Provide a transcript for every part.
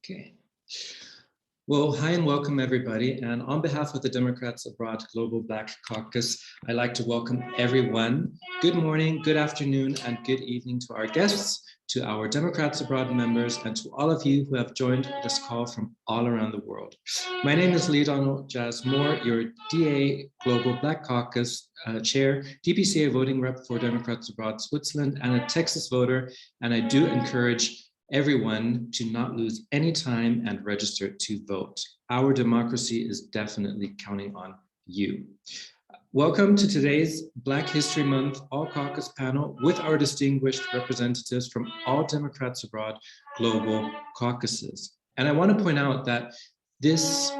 Okay. Well, hi and welcome everybody. And on behalf of the Democrats Abroad Global Black Caucus, I'd like to welcome everyone. Good morning, good afternoon, and good evening to our guests, to our Democrats Abroad members, and to all of you who have joined this call from all around the world. My name is Leedonal Moore, your DA Global Black Caucus Chair, DPCA voting rep for Democrats Abroad Switzerland, and a Texas voter. And I do encourage everyone to not lose any time and register to vote. Our democracy is definitely counting on you. Welcome to today's Black History Month All Caucus panel with our distinguished representatives from all Democrats Abroad Global Caucuses. And I want to point out that this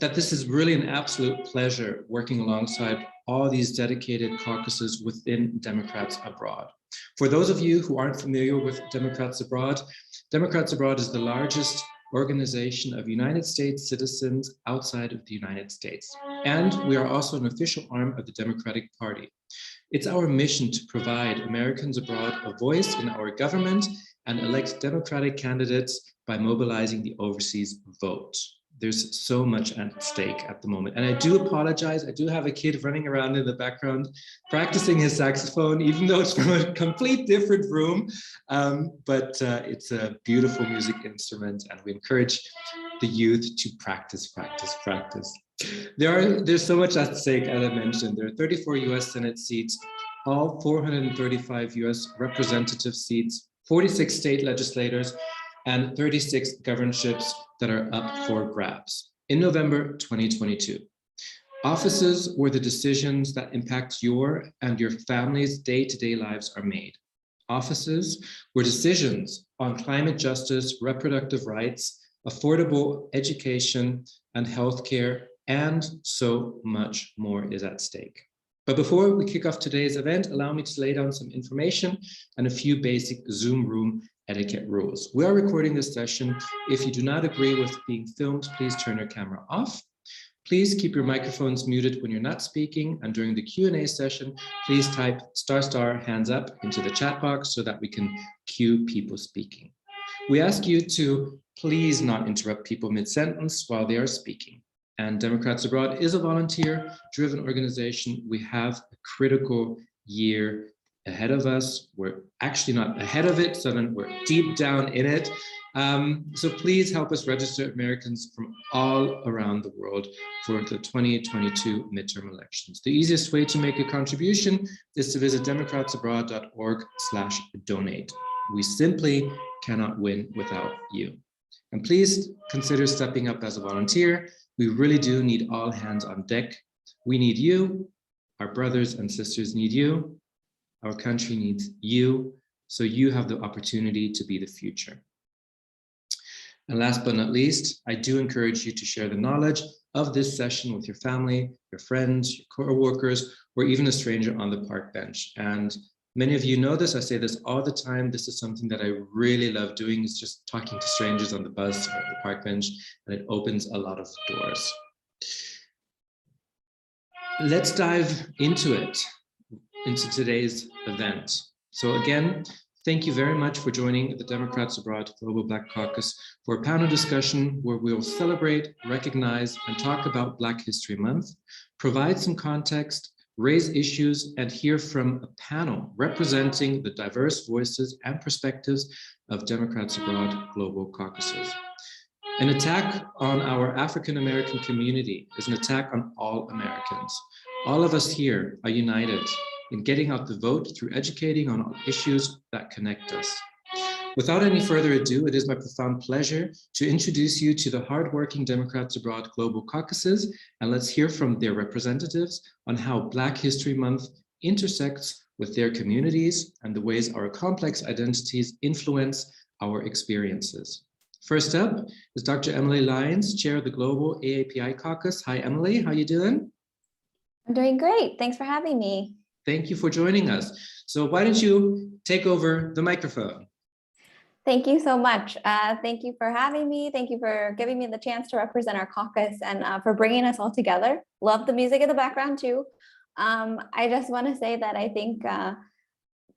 is really an absolute pleasure working alongside all these dedicated caucuses within Democrats Abroad. For those of you who aren't familiar with Democrats Abroad is the largest organization of United States citizens outside of the United States. And we are also an official arm of the Democratic Party. It's our mission to provide Americans abroad a voice in our government and elect Democratic candidates by mobilizing the overseas vote. There's so much at stake at the moment. And I do apologize. I do have a kid running around in the background practicing his saxophone, even though it's from a complete different room. But it's a beautiful music instrument, and we encourage the youth to practice. There's so much at stake, as I mentioned. There are 34 US Senate seats, all 435 US representative seats, 46 state legislators, and 36 governorships that are up for grabs in November 2022. Offices where the decisions that impact your and your family's day-to-day lives are made. Offices where decisions on climate justice, reproductive rights, affordable education and healthcare, and so much more is at stake. But before we kick off today's event, allow me to lay down some information and a few basic Zoom room etiquette rules. We are recording this session. If you do not agree with being filmed, please turn your camera off. Please keep your microphones muted when you're not speaking. And during the Q&A session, please type ** hands up into the chat box so that we can cue people speaking. We ask you to please not interrupt people mid-sentence while they are speaking. And Democrats Abroad is a volunteer-driven organization. We have a critical year ahead of us. We're actually not ahead of it, so then we're deep down in it. So please help us register Americans from all around the world for the 2022 midterm elections. The easiest way to make a contribution is to visit democratsabroad.org/donate. We simply cannot win without you. And please consider stepping up as a volunteer. We really do need all hands on deck. We need you. Our brothers and sisters need you. Our country needs you, so you have the opportunity to be the future. And last but not least, I do encourage you to share the knowledge of this session with your family, your friends, your co-workers, or even a stranger on the park bench. And many of you know this, I say this all the time. This is something that I really love doing, is just talking to strangers on the bus or the park bench, and it opens a lot of doors. Let's dive into today's event. So again, thank you very much for joining the Democrats Abroad Global Black Caucus for a panel discussion where we'll celebrate, recognize, and talk about Black History Month, provide some context, raise issues, and hear from a panel representing the diverse voices and perspectives of Democrats Abroad Global Caucuses. An attack on our African American community is an attack on all Americans. All of us here are united in getting out the vote through educating on issues that connect us. Without any further ado, it is my profound pleasure to introduce you to the hardworking Democrats Abroad Global Caucuses, and let's hear from their representatives on how Black History Month intersects with their communities and the ways our complex identities influence our experiences. First up is Dr. Emily Lyons, Chair of the Global AAPI Caucus. Hi, Emily, how you doing? I'm doing great. Thanks for having me. Thank you for joining us. So why don't you take over the microphone? Thank you so much. Thank you for having me. Thank you for giving me the chance to represent our caucus and for bringing us all together. Love the music in the background too. I just want to say that I think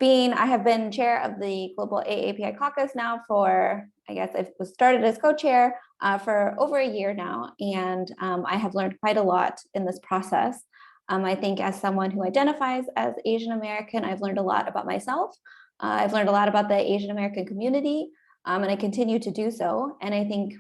I have been chair of the Global AAPI Caucus now for, I guess I was started as co-chair for over a year now, and I have learned quite a lot in this process. I think as someone who identifies as Asian American, I've learned a lot about myself. I've learned a lot about the Asian American community, and I continue to do so. And I think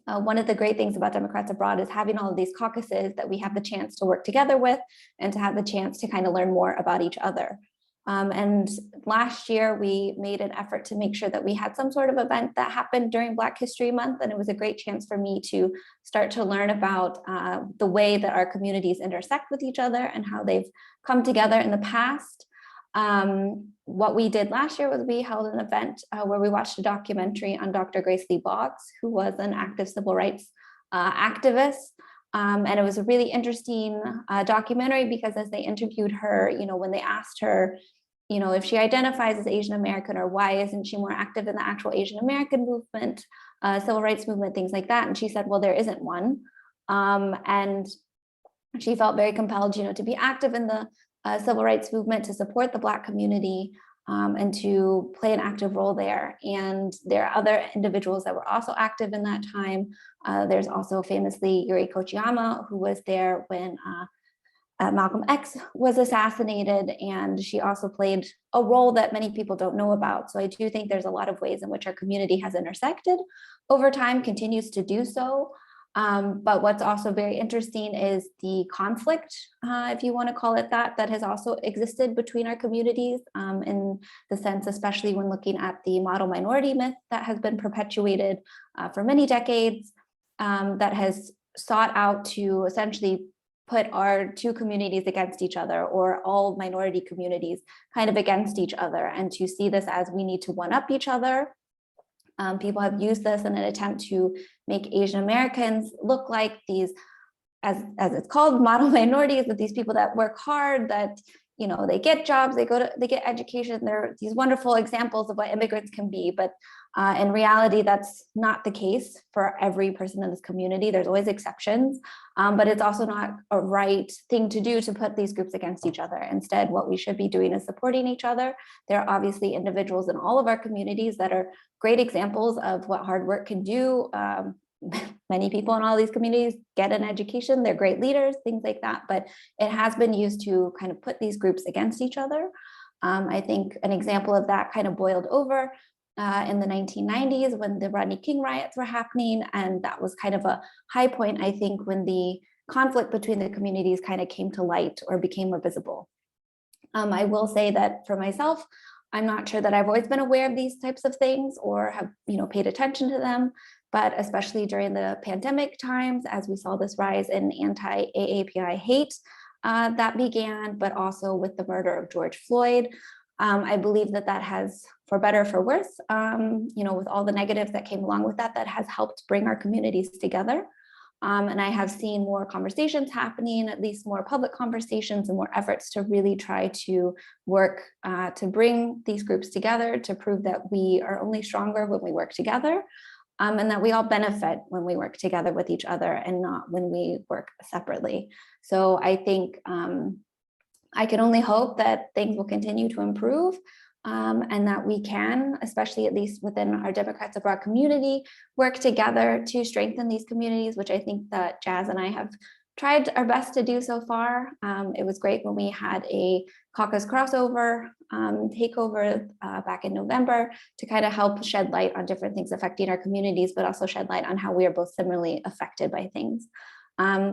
one of the great things about Democrats Abroad is having all of these caucuses that we have the chance to work together with and to have the chance to kind of learn more about each other. And last year, we made an effort to make sure that we had some sort of event that happened during Black History Month. And it was a great chance for me to start to learn about the way that our communities intersect with each other and how they've come together in the past. What we did last year was we held an event where we watched a documentary on Dr. Grace Lee Boggs, who was an active civil rights activist. And it was a really interesting documentary because as they interviewed her, when they asked her, if she identifies as Asian American or why isn't she more active in the actual Asian American movement, civil rights movement, things like that. And she said, well, there isn't one. And she felt very compelled, to be active in the civil rights movement, to support the Black community, and to play an active role there. And there are other individuals that were also active in that time. There's also famously Yuri Kochiyama, who was there when Malcolm X was assassinated, and she also played a role that many people don't know about. So I do think there's a lot of ways in which our community has intersected over time, continues to do so. But what's also very interesting is the conflict, if you want to call it that has also existed between our communities, in the sense, especially when looking at the model minority myth that has been perpetuated for many decades, that has sought out to essentially put our two communities against each other, or all minority communities kind of against each other, and to see this as we need to one-up each other. People have used this in an attempt to make Asian Americans look like these, as it's called, model minorities, that these people that work hard, that they get jobs, they get education. They're these wonderful examples of what immigrants can be. But in reality, that's not the case for every person in this community. There's always exceptions, but it's also not a right thing to do to put these groups against each other. Instead, what we should be doing is supporting each other. There are obviously individuals in all of our communities that are great examples of what hard work can do. Many people in all these communities get an education, they're great leaders, things like that, but it has been used to kind of put these groups against each other. I think an example of that kind of boiled over in the 1990s when the Rodney King riots were happening, and that was kind of a high point, I think, when the conflict between the communities kind of came to light or became more visible. I will say that for myself, I'm not sure that I've always been aware of these types of things or have, paid attention to them, but especially during the pandemic times, as we saw this rise in anti-AAPI hate that began, but also with the murder of George Floyd. I believe that has, for better or for worse, with all the negatives that came along with that has helped bring our communities together. And I have seen more conversations happening, at least more public conversations and more efforts to really try to work to bring these groups together, to prove that we are only stronger when we work together, and that we all benefit when we work together with each other and not when we work separately. So I think I can only hope that things will continue to improve, and that we can, especially at least within our Democrats Abroad community, work together to strengthen these communities, which I think that Jazz and I have tried our best to do so far. It was great when we had a caucus crossover takeover back in November to kind of help shed light on different things affecting our communities, but also shed light on how we are both similarly affected by things.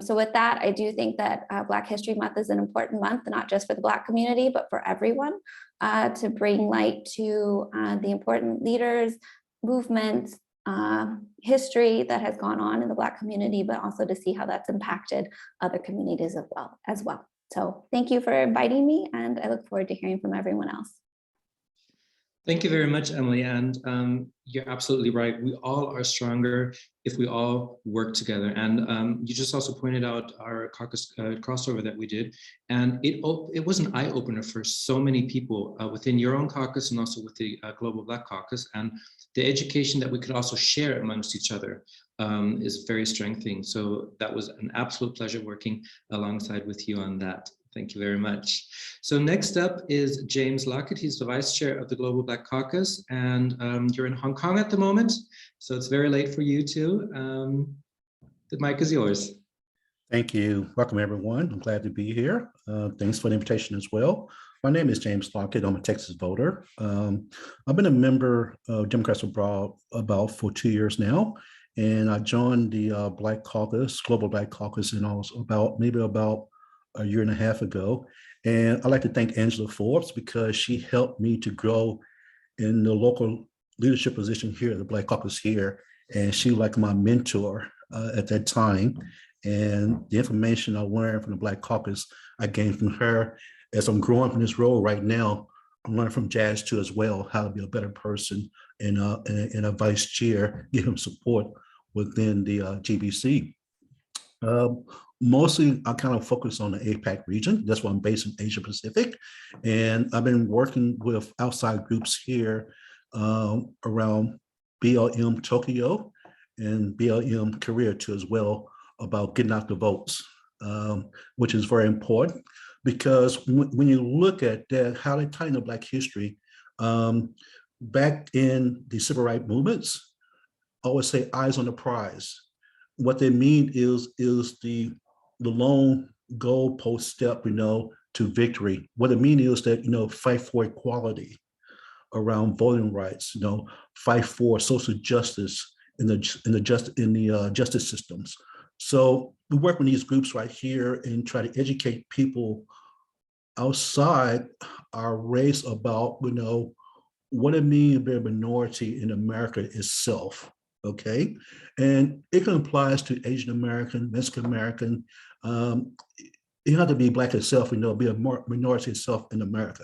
So with that, I do think that Black History Month is an important month, not just for the Black community, but for everyone, to bring light to the important leaders, movements, history that has gone on in the Black community, but also to see how that's impacted other communities as well. So thank you for inviting me, and I look forward to hearing from everyone else. Thank you very much, Emily. And you're absolutely right. We all are stronger if we all work together. And you just also pointed out our caucus crossover that we did. And it was an eye-opener for so many people within your own caucus and also with the Global Black Caucus. And the education that we could also share amongst each other is very strengthening. So that was an absolute pleasure working alongside with you on that. Thank you very much. So next up is James Lockett. He's the Vice Chair of the Global Black Caucus, and you're in Hong Kong at the moment, so it's very late for you too. The mic is yours. Thank you. Welcome, everyone. I'm glad to be here. Thanks for the invitation as well. My name is James Lockett. I'm a Texas voter. I've been a member of Democrats Abroad about for 2 years now, and I joined the Black Caucus, Global Black Caucus, and also about a year and a half ago. And I'd like to thank Angela Forbes because she helped me to grow in the local leadership position here at the Black Caucus here. And she was like my mentor at that time. And the information I learned from the Black Caucus, I gained from her. As I'm growing from this role right now, I'm learning from Jazz too as well, how to be a better person and a vice chair, give him support within the GBC. Mostly, I kind of focus on the APAC region. That's why I'm based in Asia Pacific. And I've been working with outside groups here around BLM Tokyo and BLM Korea too as well about getting out the votes, which is very important because when you look at that, how they tie into Black history, back in the civil rights movements, I always say eyes on the prize. What they mean is the lone goalpost step, to victory. What it means is that, fight for equality around voting rights, fight for social justice in the justice systems. So we work with these groups right here and try to educate people outside our race about, what it means to be a minority in America itself. Okay, and it applies to Asian American, Mexican American. You have to be Black itself, be a minority itself in America,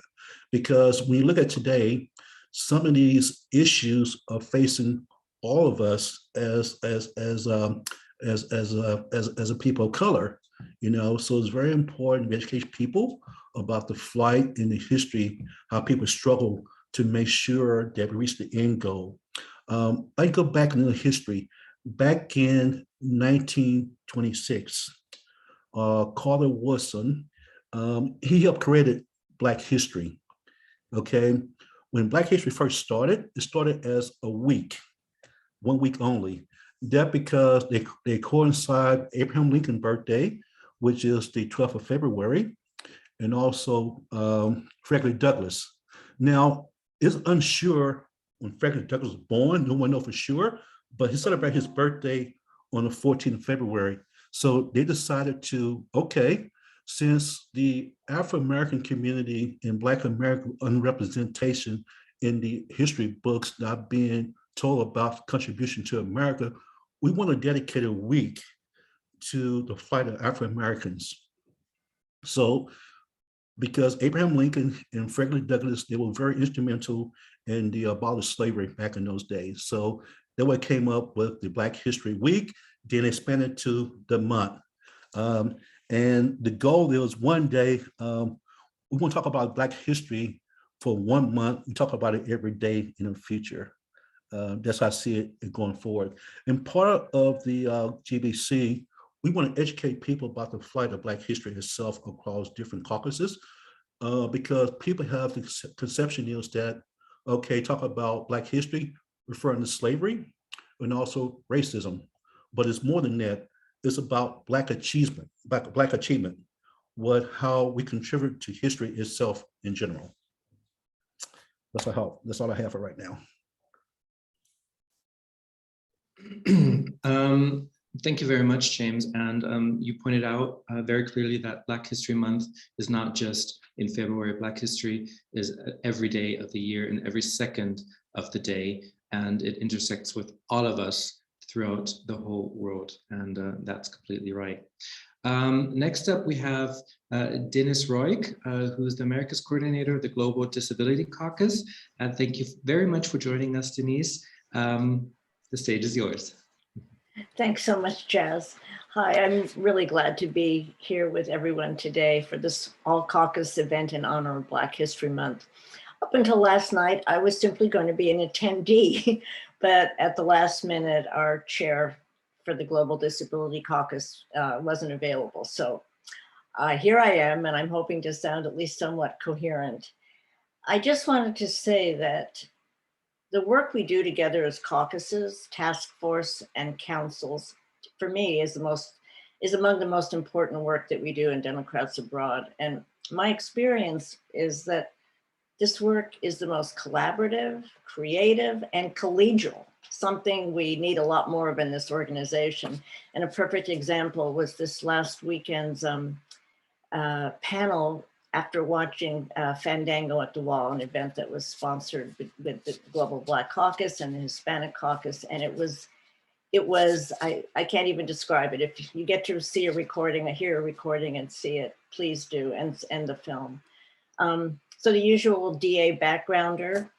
because when you look at today, some of these issues are facing all of us as a people of color. So it's very important to educate people about the flight and the history, how people struggle to make sure that we reach the end goal. I go back into history. Back in 1926, Carter Woodson, he helped create Black history. Okay, when Black history first started, it started as a week, 1 week only. That because they coincide Abraham Lincoln's birthday, which is the 12th of February, and also Frederick Douglass. Now, it's unsure when Frederick Douglass was born, no one knows for sure, but he celebrated his birthday on the 14th of February. So they decided to, okay, since the Afro-American community and Black American unrepresentation in the history books not being told about contribution to America, we want to dedicate a week to the fight of Afro-Americans. So, because Abraham Lincoln and Frederick Douglass, they were very instrumental in the abolish slavery back in those days. So that way came up with the Black History Week, then expanded to the month. And the goal is one day, we want to talk about Black history for 1 month. We talk about it every day in the future. That's how I see it going forward. And part of the GBC, we want to educate people about the flight of Black history itself across different caucuses, because people have the conception is that, okay, talk about Black history, referring to slavery and also racism. But it's more than that. It's about Black achievement, how we contribute to history itself in general. That's all I have for right now. Thank you very much, James. And you pointed out very clearly that Black History Month is not just in February. Black history is every day of the year and every second of the day, and it intersects with all of us throughout the whole world, and that's completely right. Next up, we have Dennis Royk, who is the Americas coordinator of the Global Disability Caucus. And thank you very much for joining us, Denise. The stage is yours. Thanks so much, Jazz. Hi, I'm really glad to be here with everyone today for this All Caucus event in honor of Black History Month. Up until last night, I was simply going to be an attendee, but at the last minute, our chair for the Global Disability Caucus wasn't available. So Here I am, and I'm hoping to sound at least somewhat coherent. I just wanted to say that the work we do together as caucuses, task force, and councils, for me, is among the most important work that we do in Democrats Abroad. And my experience is that this work is the most collaborative, creative, and collegial, something we need a lot more of in this organization. And a perfect example was this last weekend's panel after watching Fandango at the Wall, an event that was sponsored with the Global Black Caucus and the Hispanic Caucus. And it was, I can't even describe it. If you get to see a recording, hear a recording and see it, please do, and the film. So the usual DA backgrounder,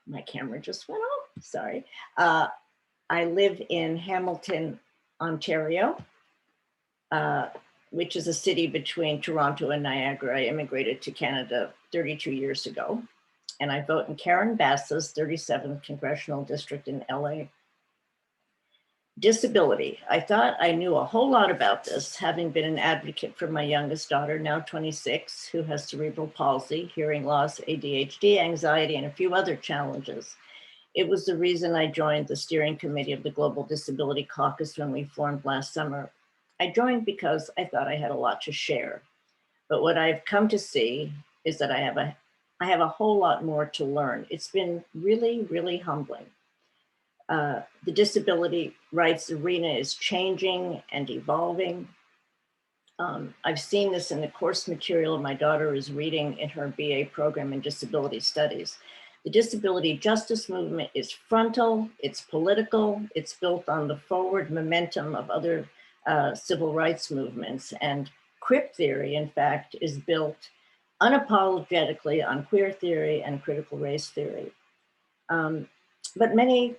my camera just went off, sorry. I live in Hamilton, Ontario, which is a city between Toronto and Niagara. I immigrated to Canada 32 years ago, and I vote in Karen Bass's 37th Congressional District in LA. Disability. I thought I knew a whole lot about this, having been an advocate for my youngest daughter, now 26, who has cerebral palsy, hearing loss, ADHD, anxiety, and a few other challenges. It was the reason I joined the steering committee of the Global Disability Caucus when we formed last summer. I joined because I thought I had a lot to share. But what I've come to see is that I have a whole lot more to learn. It's been really, really humbling. The disability rights arena is changing and evolving. I've seen this in the course material my daughter is reading in her BA program in disability studies. The disability justice movement is frontal, it's political, it's built on the forward momentum of other civil rights movements. And crip theory, in fact, is built unapologetically on queer theory and critical race theory. But many,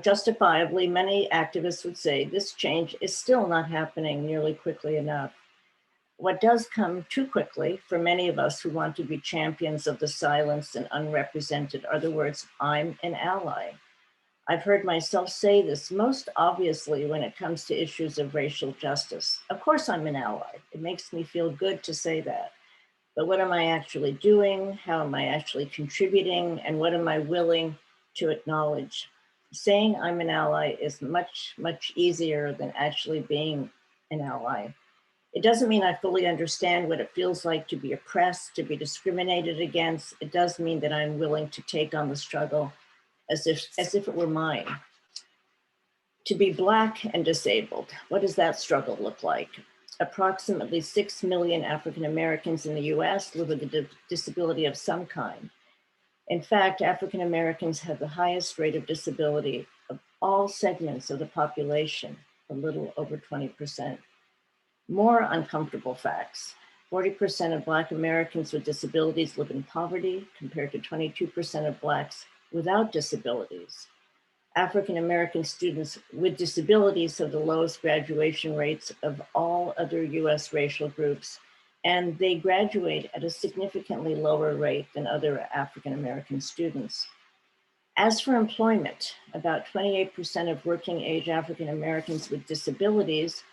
justifiably, many activists would say this change is still not happening nearly quickly enough. What does come too quickly for many of us who want to be champions of the silenced and unrepresented are the words, "I'm an ally." I've heard myself say this most obviously when it comes to issues of racial justice. Of course, I'm an ally. It makes me feel good to say that. But what am I actually doing? How am I actually contributing? And what am I willing to acknowledge? Saying I'm an ally is much, much easier than actually being an ally. It doesn't mean I fully understand what it feels like to be oppressed, to be discriminated against. It does mean that I'm willing to take on the struggle as if it were mine. To be Black and disabled, what does that struggle look like? Approximately 6 million African Americans in the US live with a disability of some kind. In fact, African Americans have the highest rate of disability of all segments of the population, a little over 20%. More uncomfortable facts. 40% of Black Americans with disabilities live in poverty compared to 22% of Blacks without disabilities. African American students with disabilities have the lowest graduation rates of all other US racial groups, and they graduate at a significantly lower rate than other African American students. As for employment, about 28% of working age African Americans with disabilities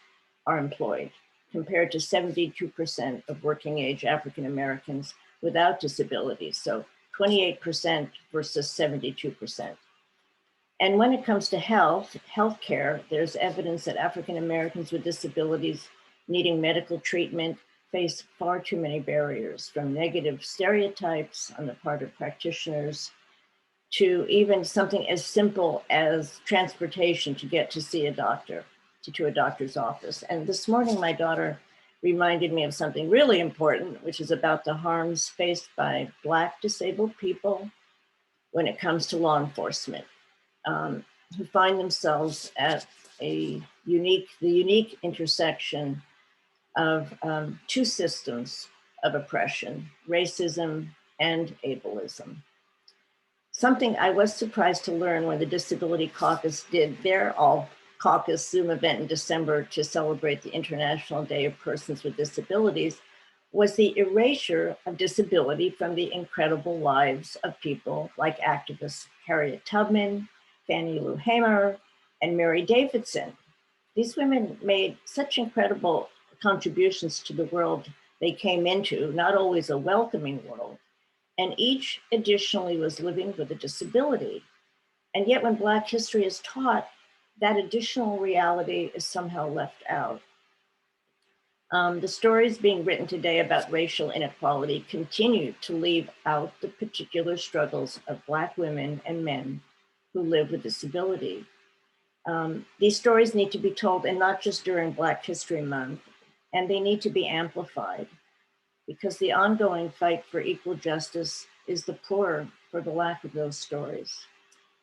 are employed, compared to 72% of working age African Americans without disabilities. So 28% versus 72%. And when it comes to healthcare, there's evidence that African Americans with disabilities needing medical treatment face far too many barriers, from negative stereotypes on the part of practitioners to even something as simple as transportation to get to see a doctor, to a doctor's office. And this morning, my daughter reminded me of something really important, which is about the harms faced by Black disabled people when it comes to law enforcement, who find themselves at the unique intersection of two systems of oppression, racism and ableism. Something I was surprised to learn when the Disability Caucus did their all-caucus Zoom event in December to celebrate the International Day of Persons with Disabilities was the erasure of disability from the incredible lives of people like activists Harriet Tubman, Fannie Lou Hamer, and Mary Davidson. These women made such incredible contributions to the world they came into, not always a welcoming world, and each additionally was living with a disability. And yet when Black history is taught, that additional reality is somehow left out. The stories being written today about racial inequality continue to leave out the particular struggles of Black women and men who live with disability. These stories need to be told, and not just during Black History Month, and they need to be amplified because the ongoing fight for equal justice is the poorer for the lack of those stories.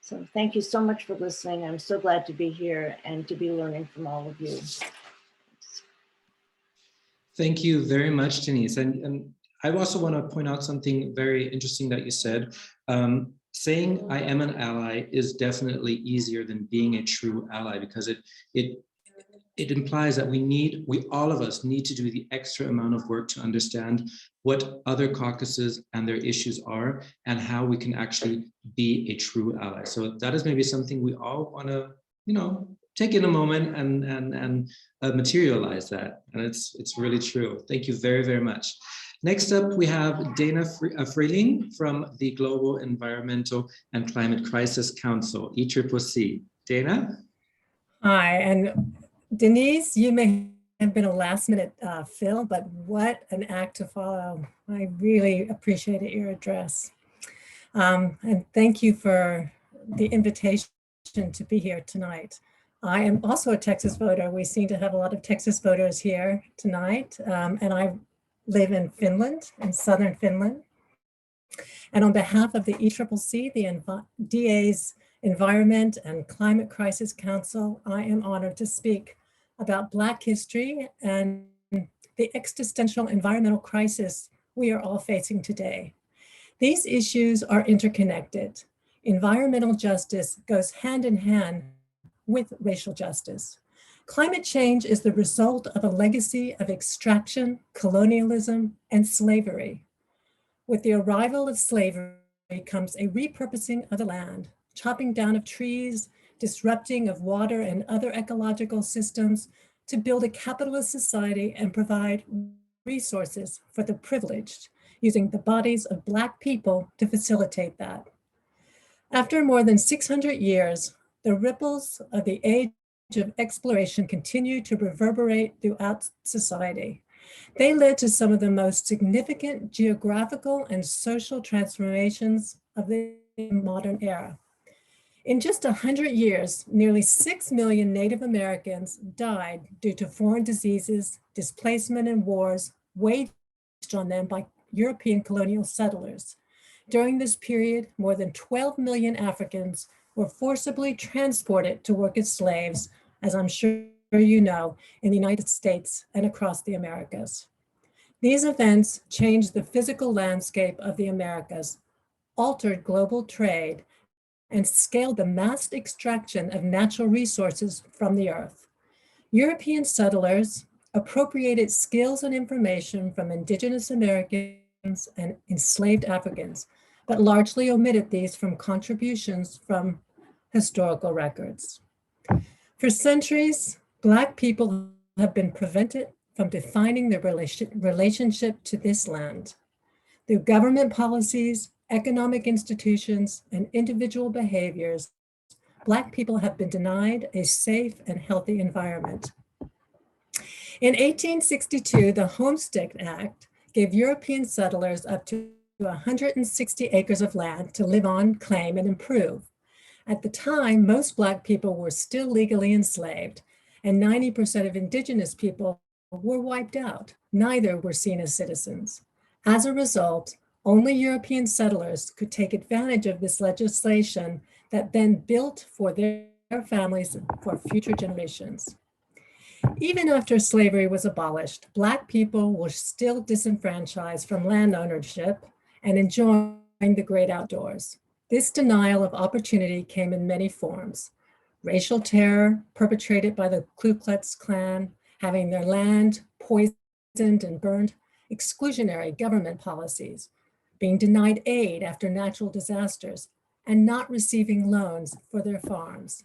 So thank you so much for listening. I'm so glad to be here and to be learning from all of you. Thank you very much, Denise. And I also want to point out something very interesting that you said. Saying I am an ally is definitely easier than being a true ally, because it implies that we all of us need to do the extra amount of work to understand what other caucuses and their issues are and how we can actually be a true ally. So that is maybe something we all want to, take in a moment and materialize that. And it's really true. Thank you very, very much. Next up, we have Dana Freiling from the Global Environmental and Climate Crisis Council, ECCC. Dana? Hi, and Denise, you may have been a last minute fill, but what an act to follow. I really appreciated your address. And thank you for the invitation to be here tonight. I am also a Texas voter. We seem to have a lot of Texas voters here tonight. And I live in Finland, in southern Finland. And on behalf of the ECCC, the DA's Environment and Climate Crisis Council, I am honored to speak about Black history and the existential environmental crisis we are all facing today. These issues are interconnected. Environmental justice goes hand in hand with racial justice. Climate change is the result of a legacy of extraction, colonialism, and slavery. With the arrival of slavery comes a repurposing of the land, chopping down of trees, disrupting of water and other ecological systems to build a capitalist society and provide resources for the privileged, using the bodies of Black people to facilitate that. After more than 600 years, the ripples of the age of exploration continue to reverberate throughout society. They led to some of the most significant geographical and social transformations of the modern era. In just 100 years, nearly 6 million Native Americans died due to foreign diseases, displacement, and wars waged on them by European colonial settlers. During this period, more than 12 million Africans were forcibly transported to work as slaves, as I'm sure you know, in the United States and across the Americas. These events changed the physical landscape of the Americas, altered global trade, and scaled the mass extraction of natural resources from the earth. European settlers appropriated skills and information from indigenous Americans and enslaved Africans, but largely omitted these from contributions from historical records. For centuries, Black people have been prevented from defining their relationship to this land. Through government policies, economic institutions, and individual behaviors, Black people have been denied a safe and healthy environment. In 1862, the Homestead Act gave European settlers up to 160 acres of land to live on, claim, and improve. At the time, most Black people were still legally enslaved, and 90% of indigenous people were wiped out. Neither were seen as citizens. As a result, only European settlers could take advantage of this legislation that then built for their families for future generations. Even after slavery was abolished, Black people were still disenfranchised from land ownership and enjoying the great outdoors. This denial of opportunity came in many forms. Racial terror perpetrated by the Ku Klux Klan, having their land poisoned and burned, exclusionary government policies, being denied aid after natural disasters, and not receiving loans for their farms.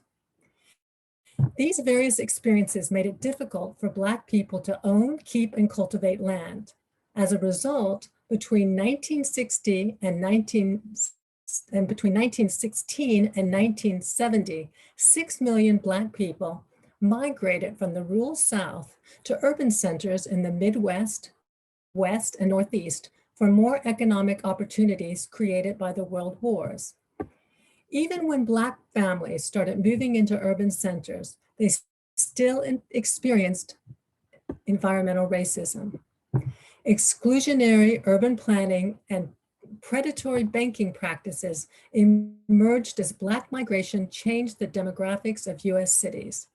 These various experiences made it difficult for Black people to own, keep, and cultivate land. As a result, between 1916 and 1970, 6 million Black people migrated from the rural South to urban centers in the Midwest, West, and Northeast for more economic opportunities created by the world wars. Even when Black families started moving into urban centers, they still experienced environmental racism. Exclusionary urban planning and predatory banking practices emerged as Black migration changed the demographics of US cities.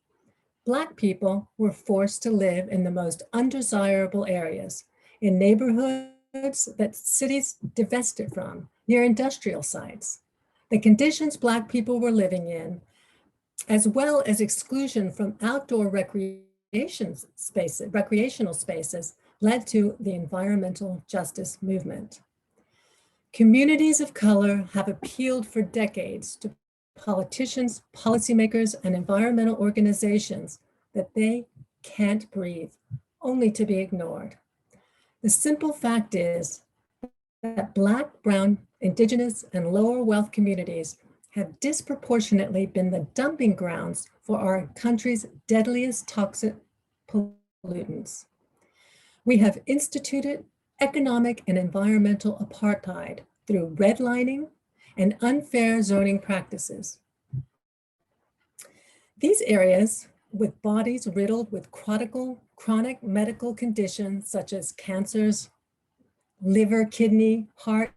Black people were forced to live in the most undesirable areas, in neighborhoods that cities divested from, near industrial sites. The conditions Black people were living in, as well as exclusion from outdoor recreational spaces, led to the environmental justice movement. Communities of color have appealed for decades to politicians, policymakers, and environmental organizations that they can't breathe, only to be ignored. The simple fact is that Black, Brown, Indigenous, and lower wealth communities have disproportionately been the dumping grounds for our country's deadliest toxic pollutants. We have instituted economic and environmental apartheid through redlining and unfair zoning practices. These areas, with bodies riddled with chronic medical conditions such as cancers, liver, kidney, heart,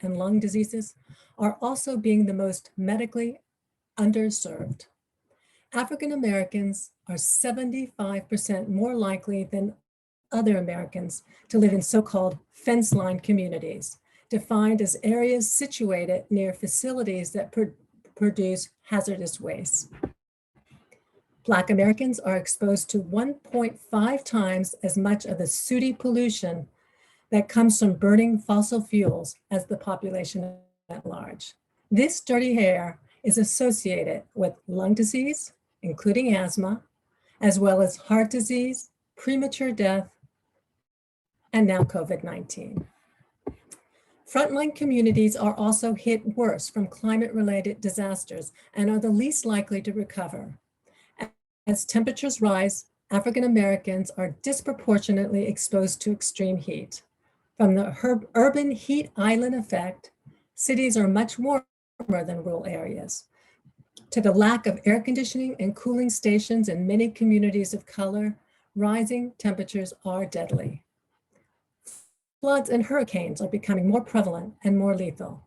and lung diseases, are also being the most medically underserved. African Americans are 75% more likely than other Americans to live in so-called fence-line communities, defined as areas situated near facilities that produce hazardous waste. Black Americans are exposed to 1.5 times as much of the sooty pollution that comes from burning fossil fuels as the population at large. This dirty air is associated with lung disease, including asthma, as well as heart disease, premature death, and now COVID-19. Frontline communities are also hit worse from climate-related disasters and are the least likely to recover. As temperatures rise, African Americans are disproportionately exposed to extreme heat. From the urban heat island effect, cities are much warmer than rural areas, to the lack of air conditioning and cooling stations in many communities of color, rising temperatures are deadly. Floods and hurricanes are becoming more prevalent and more lethal.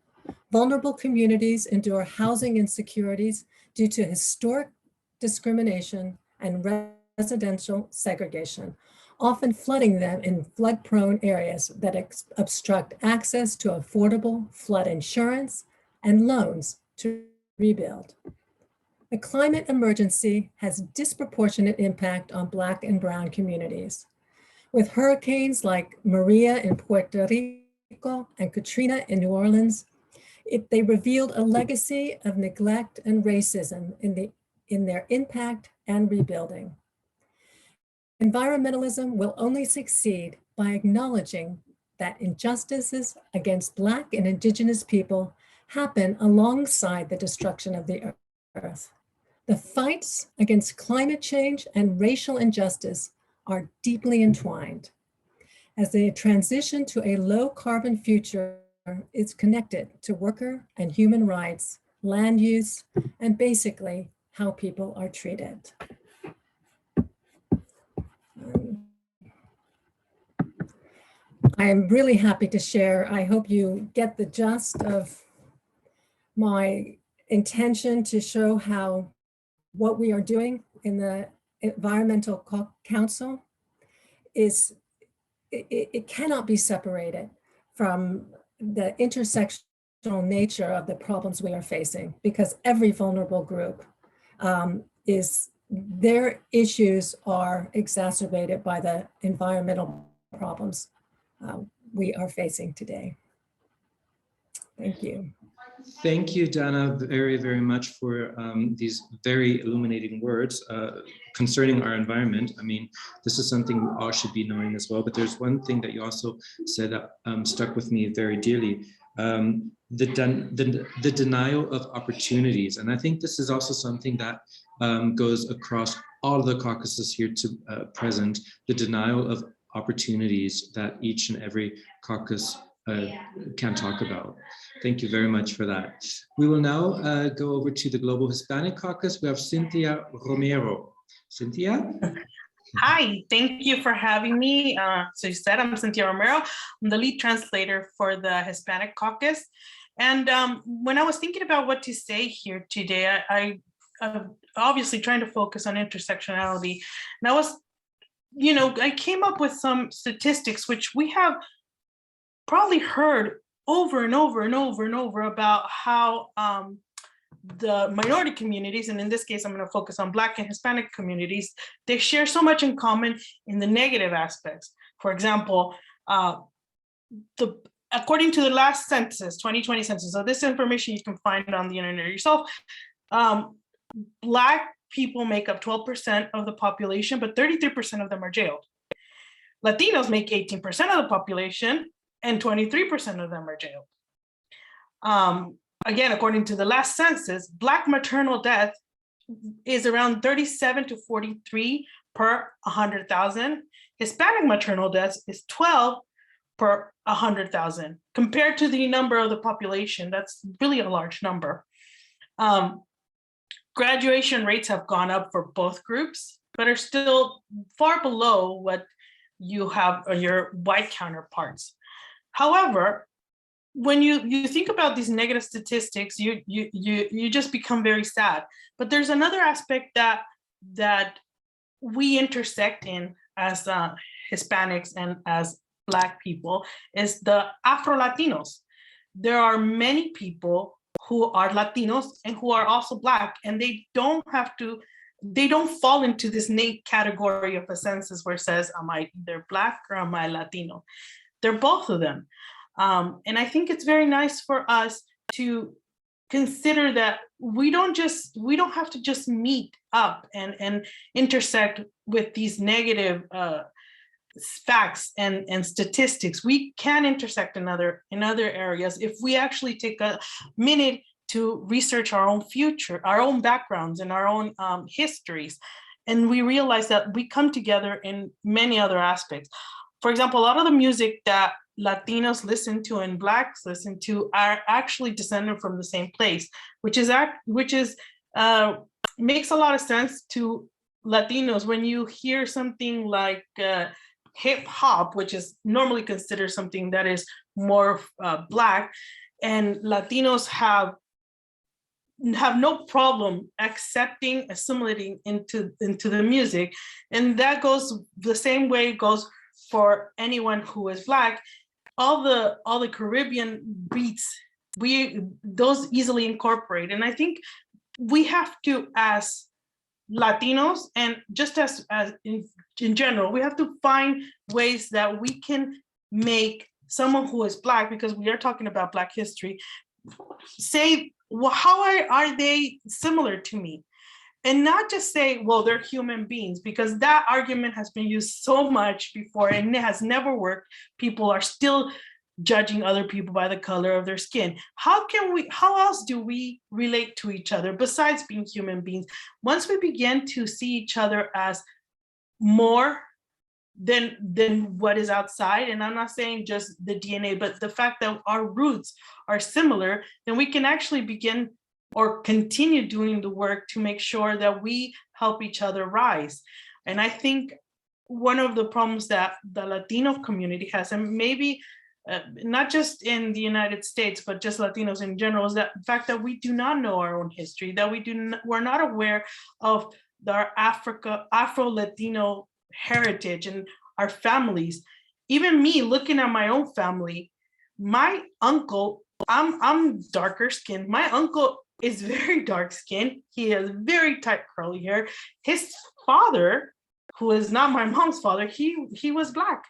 Vulnerable communities endure housing insecurities due to historic discrimination and residential segregation, often flooding them in flood-prone areas that obstruct access to affordable flood insurance and loans to rebuild. The climate emergency has disproportionate impact on Black and Brown communities. With hurricanes like Maria in Puerto Rico and Katrina in New Orleans, they revealed a legacy of neglect and racism in their impact and rebuilding. Environmentalism will only succeed by acknowledging that injustices against Black and Indigenous people happen alongside the destruction of the earth. The fights against climate change and racial injustice are deeply entwined. As they transition to a low carbon future, it's connected to worker and human rights, land use, and basically how people are treated. I am really happy to share. I hope you get the gist of my intention to show how what we are doing in the Environmental Council is, it cannot be separated from the intersectional nature of the problems we are facing, because every vulnerable group their issues are exacerbated by the environmental problems we are facing today. Thank you. Thank you, Dana, very, very much for these very illuminating words concerning our environment. I mean, this is something we all should be knowing as well, but there's one thing that you also said that stuck with me very dearly, the denial of opportunities. And I think this is also something that goes across all of the caucuses here to present, the denial of opportunities that each and every caucus can talk about. Thank you very much for that. We will now go over to the Global Hispanic Caucus. We have Cynthia Romero. Cynthia? Hi, thank you for having me. So you said I'm Cynthia Romero. I'm the lead translator for the Hispanic Caucus. And when I was thinking about what to say here today, I obviously trying to focus on intersectionality. And I was, I came up with some statistics, which we have probably heard over and over and over and over about how the minority communities, and in this case, I'm going to focus on Black and Hispanic communities, they share so much in common in the negative aspects. For example, according to the last census, 2020 census, so this information you can find on the internet yourself, Black people make up 12% of the population, but 33% of them are jailed. Latinos make 18% of the population, and 23% of them are jailed. Again, according to the last census, Black maternal death is around 37 to 43 per 100,000. Hispanic maternal death is 12 per 100,000. Compared to the number of the population, that's really a large number. Graduation rates have gone up for both groups, but are still far below what you have your white counterparts. However, when you think about these negative statistics, you just become very sad. But there's another aspect that we intersect in as Hispanics and as Black people is the Afro-Latinos. There are many people who are Latinos and who are also Black, and they don't fall into this neat category of a census where it says, am I either Black or am I Latino? They're both of them. And I think it's very nice for us to consider that we don't have to just meet up and intersect with these negative facts and statistics. We can intersect in other areas if we actually take a minute to research our own future, our own backgrounds and our own histories. And we realize that we come together in many other aspects. For example, a lot of the music that Latinos listen to and Blacks listen to are actually descended from the same place, which makes a lot of sense to Latinos. When you hear something like hip hop, which is normally considered something that is more Black, and Latinos have no problem accepting, assimilating into the music, and that goes the same way it goes for anyone who is Black. All the Caribbean beats, those easily incorporate. And I think we have to, as Latinos, and just as in general, we have to find ways that we can make someone who is Black, because we are talking about Black history, say, well, how are they similar to me? And not just say, well, they're human beings, because that argument has been used so much before and it has never worked. People are still judging other people by the color of their skin. How else do we relate to each other besides being human beings? Once we begin to see each other as more than what is outside, and I'm not saying just the DNA, but the fact that our roots are similar, then we can actually begin or continue doing the work to make sure that we help each other rise. And I think one of the problems that the Latino community has, and maybe not just in the United States, but just Latinos in general, is that the fact that we do not know our own history, that we're not aware of our Afro-Latino heritage and our families. Even me, looking at my own family, my uncle, I'm darker skinned. My uncle is very dark skinned. He has very tight curly hair. His father, who is not my mom's father, he was Black.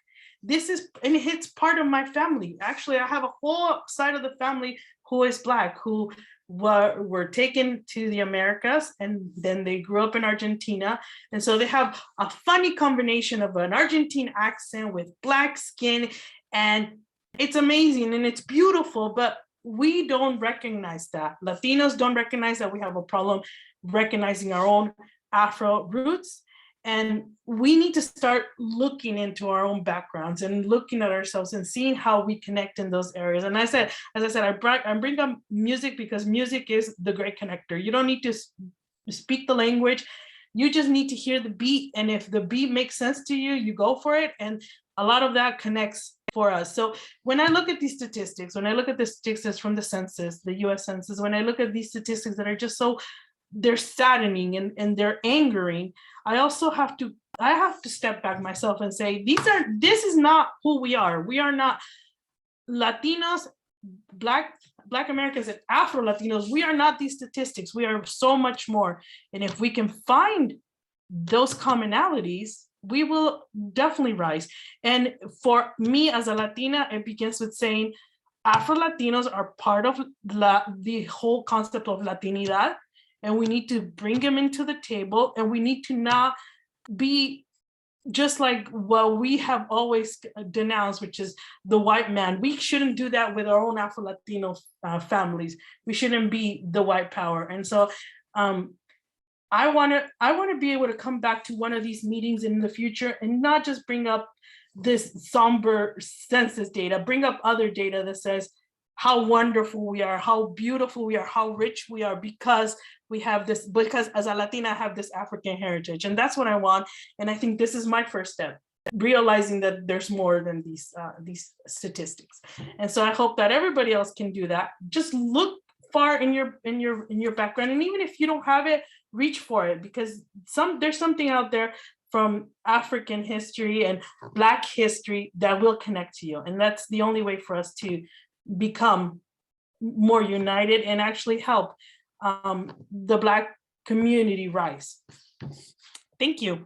this is, and it's part of my family. Actually, I have a whole side of the family who is Black, who were taken to the Americas, and then they grew up in Argentina. And so they have a funny combination of an Argentine accent with Black skin, and it's amazing and it's beautiful, but we don't recognize that. Latinos don't recognize that we have a problem recognizing our own Afro roots. And we need to start looking into our own backgrounds and looking at ourselves and seeing how we connect in those areas. And as I said, I bring up music because music is the great connector. You don't need to speak the language. You just need to hear the beat. And if the beat makes sense to you, you go for it. And a lot of that connects for us. So when I look at these statistics, when I look at the statistics from the census, the US Census, when I look at these statistics that are just so, they're saddening and they're angering, I have to step back myself and say, this is not who we are. We are not Latinos, Black Americans, and Afro Latinos. We are not these statistics. We are so much more. And if we can find those commonalities, we will definitely rise. And for me as a Latina, it begins with saying Afro Latinos are part of the whole concept of Latinidad. And we need to bring them into the table, and we need to not be just like what we have always denounced, which is the white man. We shouldn't do that with our own Afro-Latino families. We shouldn't be the white power. And so I want to be able to come back to one of these meetings in the future and not just bring up this somber census data, bring up other data that says how wonderful we are, how beautiful we are, how rich we are, because we have this, because as a Latina, I have this African heritage. And that's what I want. And I think this is my first step, realizing that there's more than these statistics. And so I hope that everybody else can do that. Just look far in your background. And even if you don't have it, reach for it, because there's something out there from African history and Black history that will connect to you. And that's the only way for us to become more united and actually help the Black community rise. Thank you.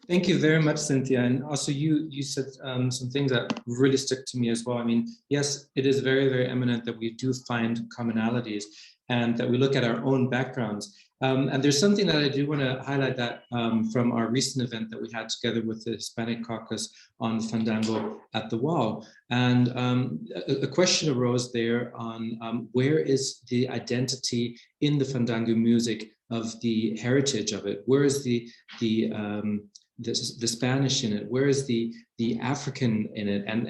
Thank you very much, Cynthia. And also you said some things that really stuck to me as well. I mean, yes, it is very, very eminent that we do find commonalities and that we look at our own backgrounds. And there's something that I do want to highlight that from our recent event that we had together with the Hispanic Caucus on Fandango at the Wall. And a question arose there on where is the identity in the Fandango music of the heritage of it? Where is the Spanish in it? Where is the African in it? And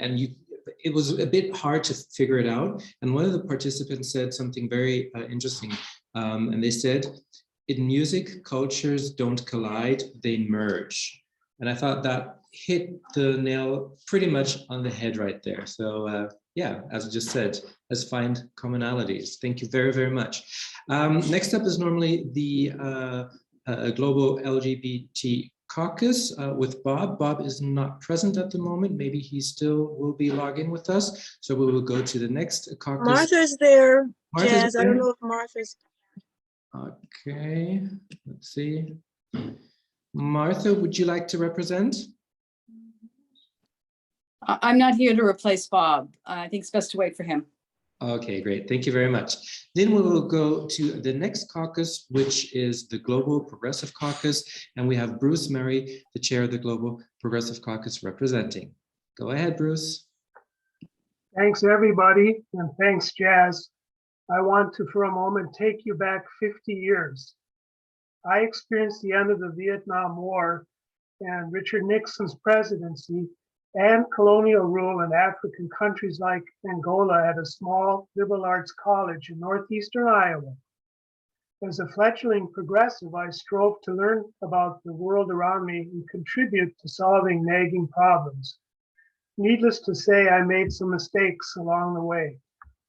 it was a bit hard to figure it out. And one of the participants said something very interesting. And they said, in music, cultures don't collide, they merge. And I thought that hit the nail pretty much on the head right there. So yeah, as I just said, let's find commonalities. Thank you very, very much. Next up is normally the Global LGBT Caucus with Bob. Bob is not present at the moment. Maybe he still will be logging with us. So we will go to the next caucus. Martha's there. Martha's Jazz, there? I don't know if Martha's. Okay, let's see. Martha, would you like to represent? I'm not here to replace Bob. I think it's best to wait for him. Okay, great. Thank you very much. Then we will go to the next caucus, which is the Global Progressive Caucus. And we have Bruce Murray, the chair of the Global Progressive Caucus, representing. Go ahead, Bruce. Thanks, everybody. And thanks, Jazz. I want to, for a moment, take you back 50 years. I experienced the end of the Vietnam War and Richard Nixon's presidency and colonial rule in African countries like Angola at a small liberal arts college in northeastern Iowa. As a fledgling progressive, I strove to learn about the world around me and contribute to solving nagging problems. Needless to say, I made some mistakes along the way.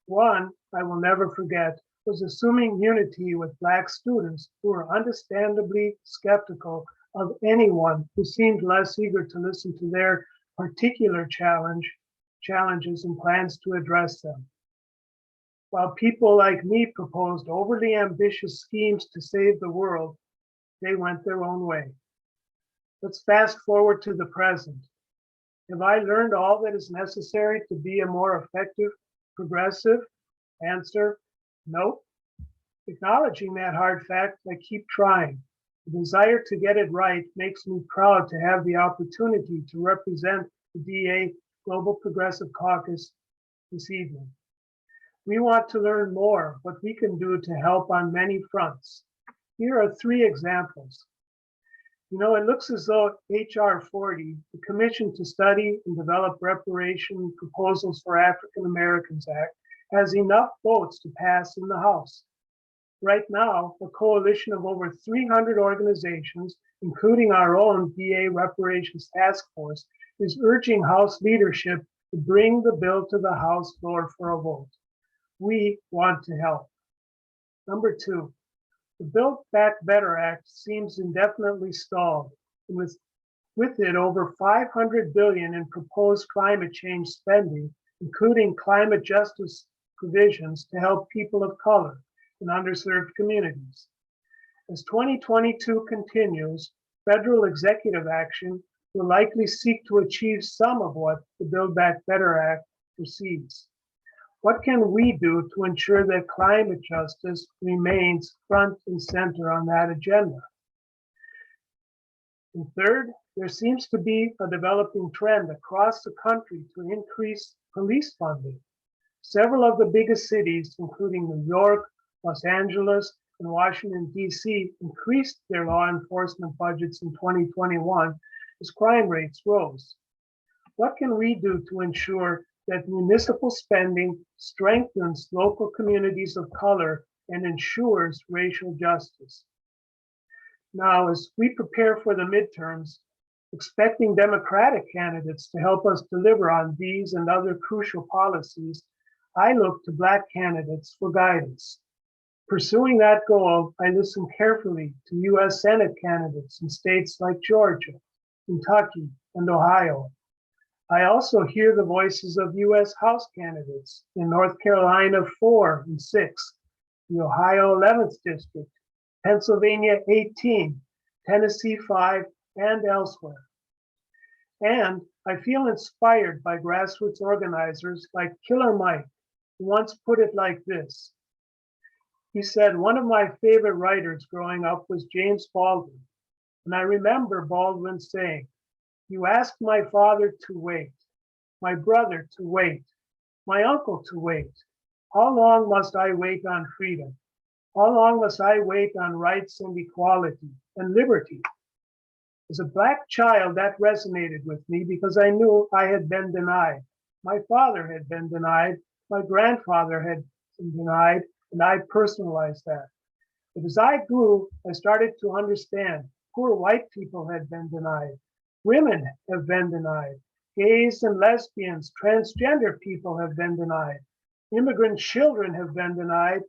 One I will never forget was assuming unity with Black students who were understandably skeptical of anyone who seemed less eager to listen to their particular challenges and plans to address them. While people like me proposed overly ambitious schemes to save the world, they went their own way. Let's fast forward to the present. Have I learned all that is necessary to be a more effective progressive? Answer, nope. Acknowledging that hard fact, I keep trying. The desire to get it right makes me proud to have the opportunity to represent the DA Global Progressive Caucus this evening. We want to learn more what we can do to help on many fronts. Here are 3 examples. You know, it looks as though HR 40, the Commission to Study and Develop Reparation Proposals for African Americans Act, has enough votes to pass in the House. Right now, a coalition of over 300 organizations, including our own DA Reparations Task Force, is urging House leadership to bring the bill to the House floor for a vote. We want to help. Number 2, the Build Back Better Act seems indefinitely stalled, and with it over $500 billion in proposed climate change spending, including climate justice provisions to help people of color in underserved communities. As 2022 continues, federal executive action will likely seek to achieve some of what the Build Back Better Act proceeds. What can we do to ensure that climate justice remains front and center on that agenda? And third, there seems to be a developing trend across the country to increase police funding. Several of the biggest cities, including New York, Los Angeles, and Washington, D.C., increased their law enforcement budgets in 2021 as crime rates rose. What can we do to ensure that municipal spending strengthens local communities of color and ensures racial justice? Now, as we prepare for the midterms, expecting Democratic candidates to help us deliver on these and other crucial policies, I look to Black candidates for guidance. Pursuing that goal, I listen carefully to U.S. Senate candidates in states like Georgia, Kentucky, and Ohio. I also hear the voices of U.S. House candidates in North Carolina 4 and 6, the Ohio 11th District, Pennsylvania 18, Tennessee 5, and elsewhere. And I feel inspired by grassroots organizers like Killer Mike, who once put it like this. He said, one of my favorite writers growing up was James Baldwin. And I remember Baldwin saying, you asked my father to wait, my brother to wait, my uncle to wait. How long must I wait on freedom? How long must I wait on rights and equality and liberty? As a Black child, that resonated with me because I knew I had been denied. My father had been denied. My grandfather had been denied, and I personalized that. But as I grew, I started to understand poor white people had been denied. Women have been denied. Gays and lesbians, transgender people have been denied. Immigrant children have been denied.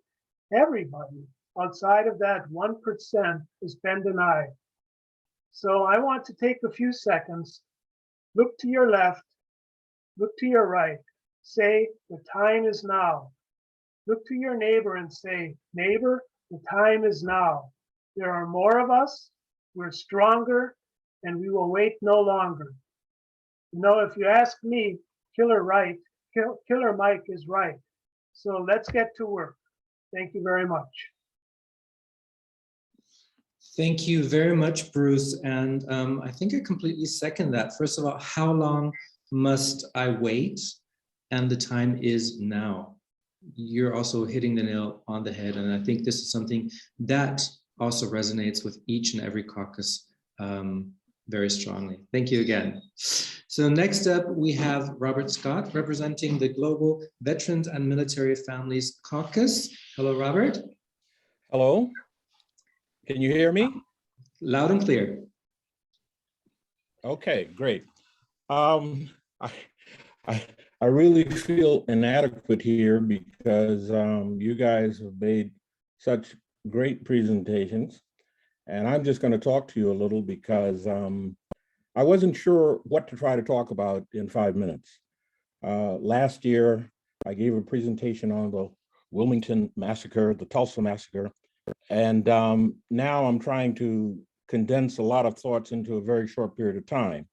Everybody outside of that 1% has been denied. So I want to take a few seconds, look to your left, look to your right, say, the time is now. Look to your neighbor and say, neighbor, the time is now. There are more of us, we're stronger, and we will wait no longer. You know, if you ask me, Killer Mike is right. So let's get to work. Thank you very much. Thank you very much, Bruce. And I think I completely second that. First of all, how long must I wait? And the time is now. You're also hitting the nail on the head. And I think this is something that also resonates with each and every caucus very strongly. Thank you again. So next up, we have Robert Scott representing the Global Veterans and Military Families Caucus. Hello, Robert. Hello. Can you hear me? Loud and clear. Okay, great. I really feel inadequate here because you guys have made such great presentations. And I'm just going to talk to you a little because I wasn't sure what to try to talk about in 5 minutes. Last year, I gave a presentation on the Wilmington Massacre, the Tulsa Massacre. And now I'm trying to condense a lot of thoughts into a very short period of time.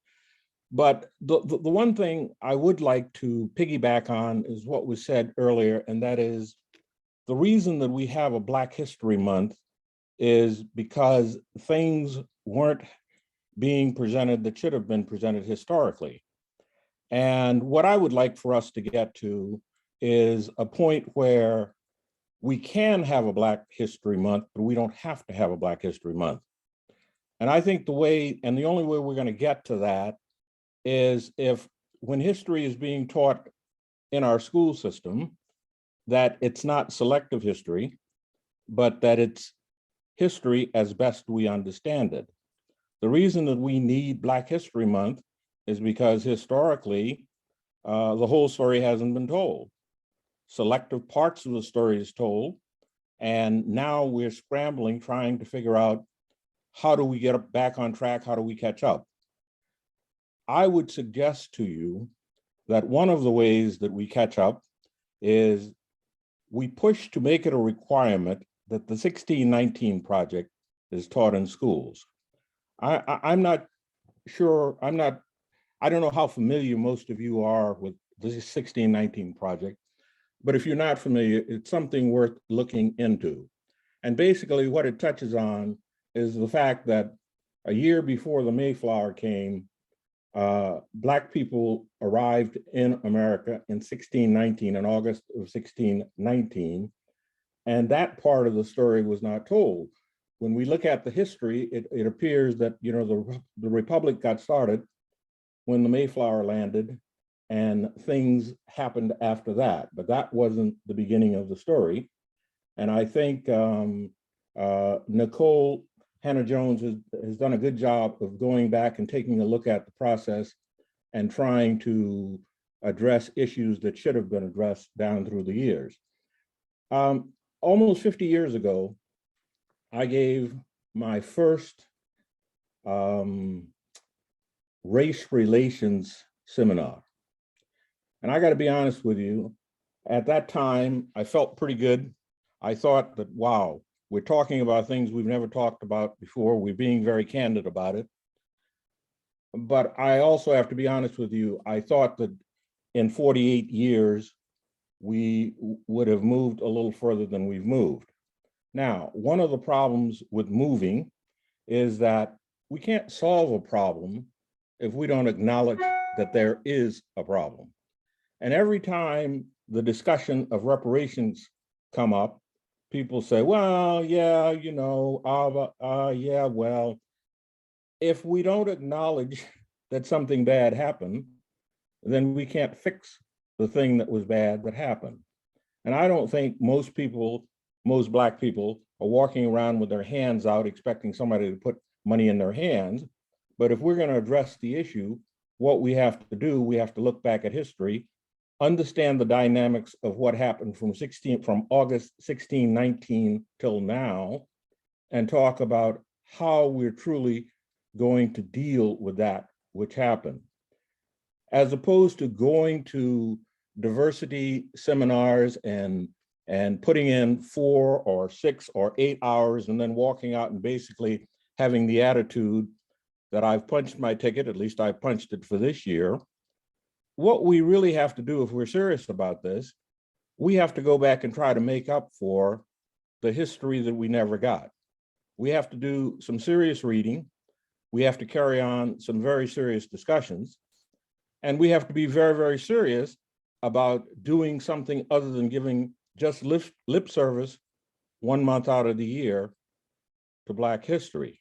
But the one thing I would like to piggyback on is what was said earlier, and that is the reason that we have a Black History Month is because things weren't being presented that should have been presented historically. And what I would like for us to get to is a point where we can have a Black History Month, but we don't have to have a Black History Month. And I think the way, and the only way we're going to get to that is if, when history is being taught in our school system, that it's not selective history, but that it's history as best we understand it. The reason that we need Black History Month is because historically, the whole story hasn't been told. Selective parts of the story is told, and now we're scrambling, trying to figure out how do we get back on track, how do we catch up? I would suggest to you that one of the ways that we catch up is we push to make it a requirement that the 1619 project is taught in schools. I'm not sure, I don't know how familiar most of you are with the 1619 project, but if you're not familiar, it's something worth looking into. And basically what it touches on is the fact that a year before the Mayflower came, Black people arrived in America in 1619, in August of 1619, and that part of the story was not told. When we look at the history, it appears that, you know, the Republic got started when the Mayflower landed, and things happened after that, but that wasn't the beginning of the story. And I think Nicole Hannah-Jones has done a good job of going back and taking a look at the process and trying to address issues that should have been addressed down through the years. Almost 50 years ago, I gave my first race relations seminar. And I got to be honest with you, at that time, I felt pretty good. I thought that, wow, we're talking about things we've never talked about before. We're being very candid about it. But I also have to be honest with you, I thought that in 48 years, we would have moved a little further than we've moved. Now, one of the problems with moving is that we can't solve a problem if we don't acknowledge that there is a problem. And every time the discussion of reparations come up, people say, well, yeah, you know, yeah, well, if we don't acknowledge that something bad happened, then we can't fix the thing that was bad that happened. And I don't think most people, most Black people, are walking around with their hands out expecting somebody to put money in their hands. But if we're going to address the issue, what we have to do, we have to look back at history, understand the dynamics of what happened from August 1619 till now, and talk about how we're truly going to deal with that which happened. As opposed to going to diversity seminars and putting in 4 or 6 or 8 hours and then walking out and basically having the attitude that I've punched my ticket, at least I punched it for this year. What we really have to do if we're serious about this, we have to go back and try to make up for the history that we never got. We have to do some serious reading. We have to carry on some very serious discussions. And we have to be very, very serious about doing something other than giving just lip service 1 month out of the year to Black history.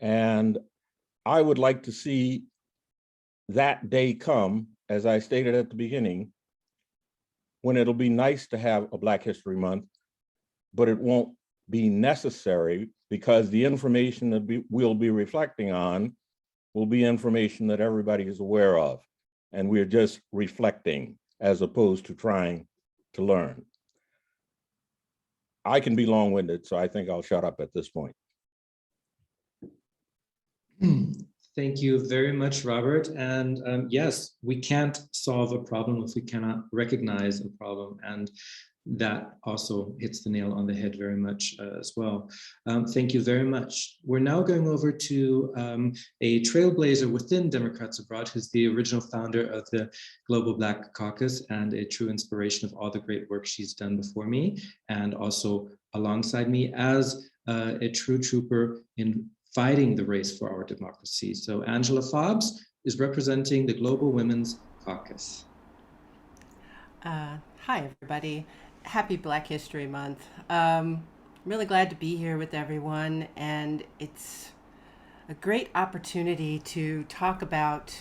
And I would like to see that day come, as I stated at the beginning, when it'll be nice to have a Black History Month, but it won't be necessary because the information that we'll be reflecting on will be information that everybody is aware of. And we're just reflecting as opposed to trying to learn. I can be long-winded, so I think I'll shut up at this point. Thank you very much, Robert. And yes, we can't solve a problem if we cannot recognize a problem. And that also hits the nail on the head very much as well. Thank you very much. We're now going over to a trailblazer within Democrats Abroad, who's the original founder of the Global Black Caucus and a true inspiration of all the great work she's done before me and also alongside me as a true trooper in fighting the race for our democracy. So Angela Fobbs is representing the Global Women's Caucus. Hi, everybody. Happy Black History Month. Really glad to be here with everyone, and it's a great opportunity to talk about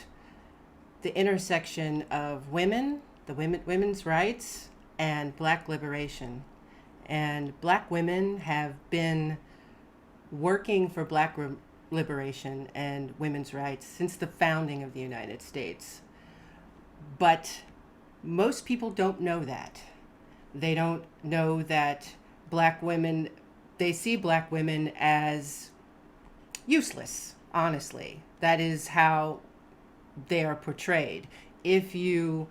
the intersection of women's rights, and Black liberation. And Black women have been working for Black liberation and women's rights since the founding of the United States. But most people don't know that. They don't know that Black women, they see Black women as useless, honestly. That is how they are portrayed. If you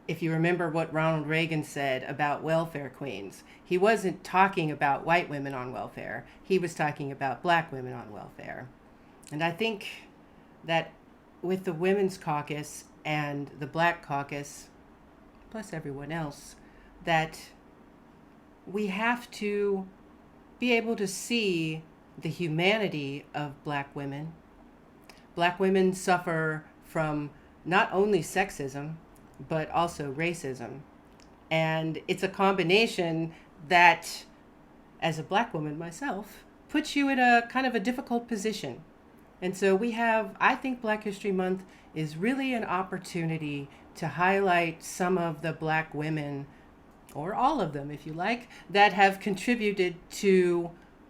remember what Ronald Reagan said about welfare queens, he wasn't talking about white women on welfare. He was talking about Black women on welfare. And I think that with the Women's Caucus and the Black Caucus, plus everyone else, that we have to be able to see the humanity of Black women. Black women suffer from not only sexism, but also racism. And it's a combination that, as a Black woman myself, puts you in a kind of a difficult position. And so I think Black History Month is really an opportunity to highlight some of the Black women, or all of them if you like, that have contributed to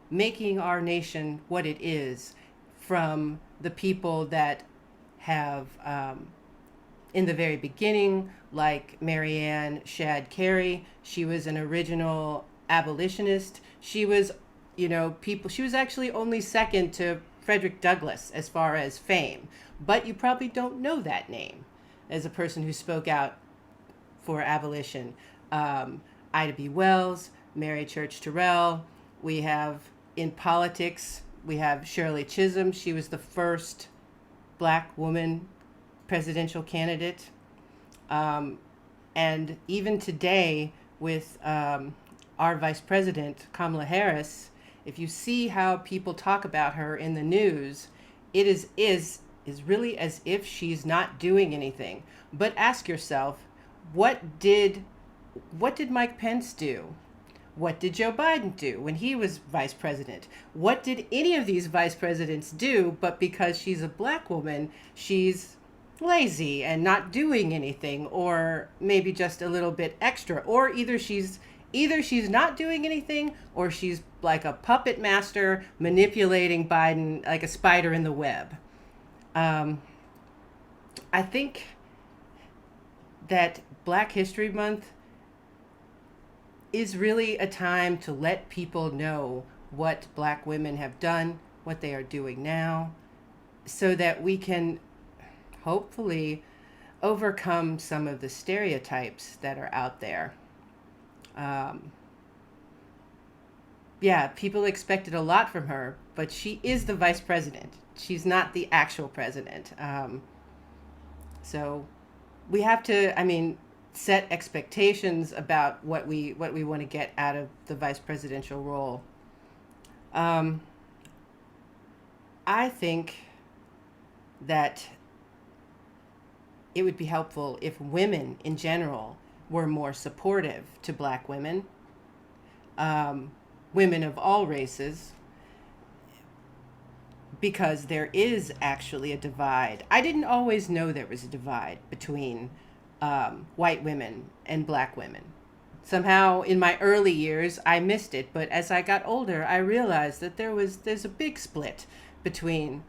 making our nation what it is, from the people that have, in the very beginning, like Marianne Shad Carey. She was an original abolitionist. She was, she was actually only second to Frederick Douglass as far as fame, but you probably don't know that name as a person who spoke out for abolition. Ida B. Wells, Mary Church Terrell. We have, in politics, we have Shirley Chisholm. She was the first Black woman presidential candidate. And even today with our Vice President, Kamala Harris, if you see how people talk about her in the news, it is really as if she's not doing anything. But ask yourself, what did Mike Pence do? What did Joe Biden do when he was vice president? What did any of these vice presidents do? But because she's a Black woman, she's lazy and not doing anything, or maybe just a little bit extra, or either she's not doing anything, or she's like a puppet master manipulating Biden like a spider in the web. I think that Black History Month is really a time to let people know what Black women have done, what they are doing now, so that we can hopefully overcome some of the stereotypes that are out there. People expected a lot from her, but she is the vice president. She's not the actual president. So we have to, set expectations about what we want to get out of the vice presidential role. I think that it would be helpful if women in general were more supportive to Black women, women of all races, because there is actually a divide. I didn't always know there was a divide between white women and Black women. Somehow in my early years, I missed it. But as I got older, I realized that there's a big split between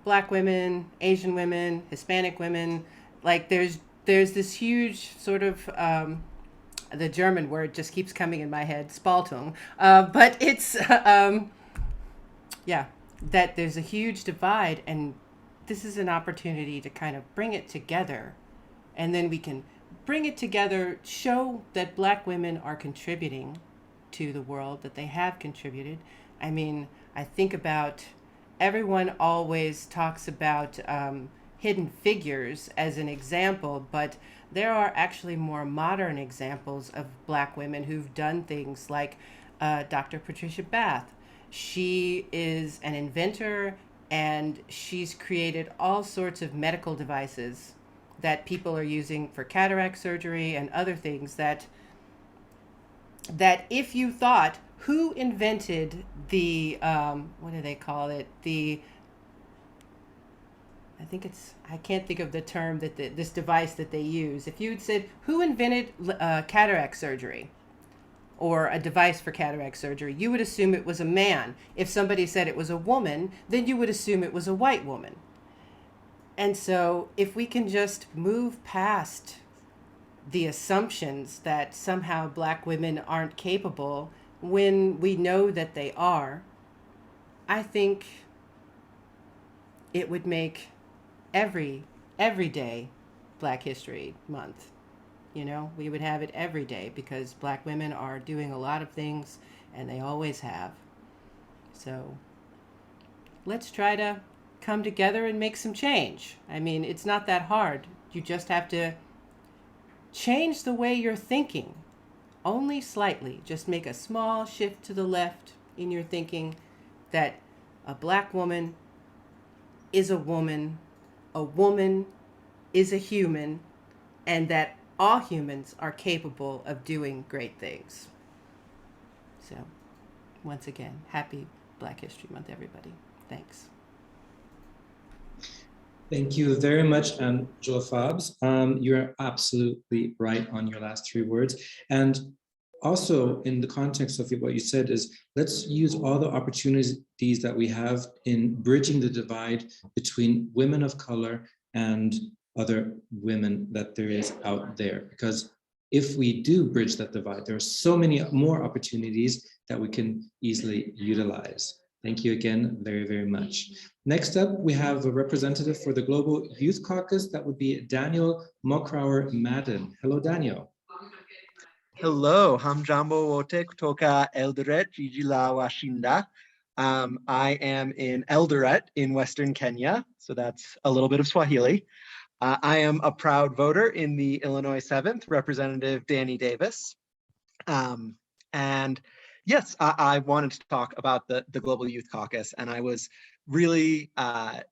Black women, Asian women, Hispanic women. Like there's this huge sort of, the German word just keeps coming in my head, Spaltung. But it's, that there's a huge divide, and this is an opportunity to kind of bring it together. And then we can bring it together, show that Black women are contributing to the world, that they have contributed. I mean, I think about, everyone always talks about hidden figures as an example, but there are actually more modern examples of Black women who've done things like Dr. Patricia Bath. She is an inventor, and she's created all sorts of medical devices that people are using for cataract surgery and other things that if you thought, who invented the, what do they call it? I can't think of the term that this device that they use. If you had said, who invented cataract surgery or a device for cataract surgery, you would assume it was a man. If somebody said it was a woman, then you would assume it was a white woman. And so if we can just move past the assumptions that somehow Black women aren't capable when we know that they are, I think it would make every day Black History Month. You know, we would have it every day because Black women are doing a lot of things, and they always have. So let's try to come together and make some change. I mean, it's not that hard. You just have to change the way you're thinking, only slightly. Just make a small shift to the left in your thinking that a Black woman is a woman is a human, and that all humans are capable of doing great things. So, once again, happy Black History Month, everybody. Thanks. Thank you very much, Angela Fobbs. You're absolutely right on your last three words. And also in the context of what you said is, let's use all the opportunities that we have in bridging the divide between women of color and other women that there is out there. Because if we do bridge that divide, there are so many more opportunities that we can easily utilize. Thank you again very, very much. Next up, we have a representative for the Global Youth Caucus. That would be Daniel Mccrary Madden. Hello, Daniel. Hello, hamjambo wote kutoka Eldoret, jiji la Washinda. I am in Eldoret in Western Kenya, so that's a little bit of Swahili. I am a proud voter in the Illinois 7th, Representative Danny Davis. And yes, I wanted to talk about the Global Youth Caucus, and I was really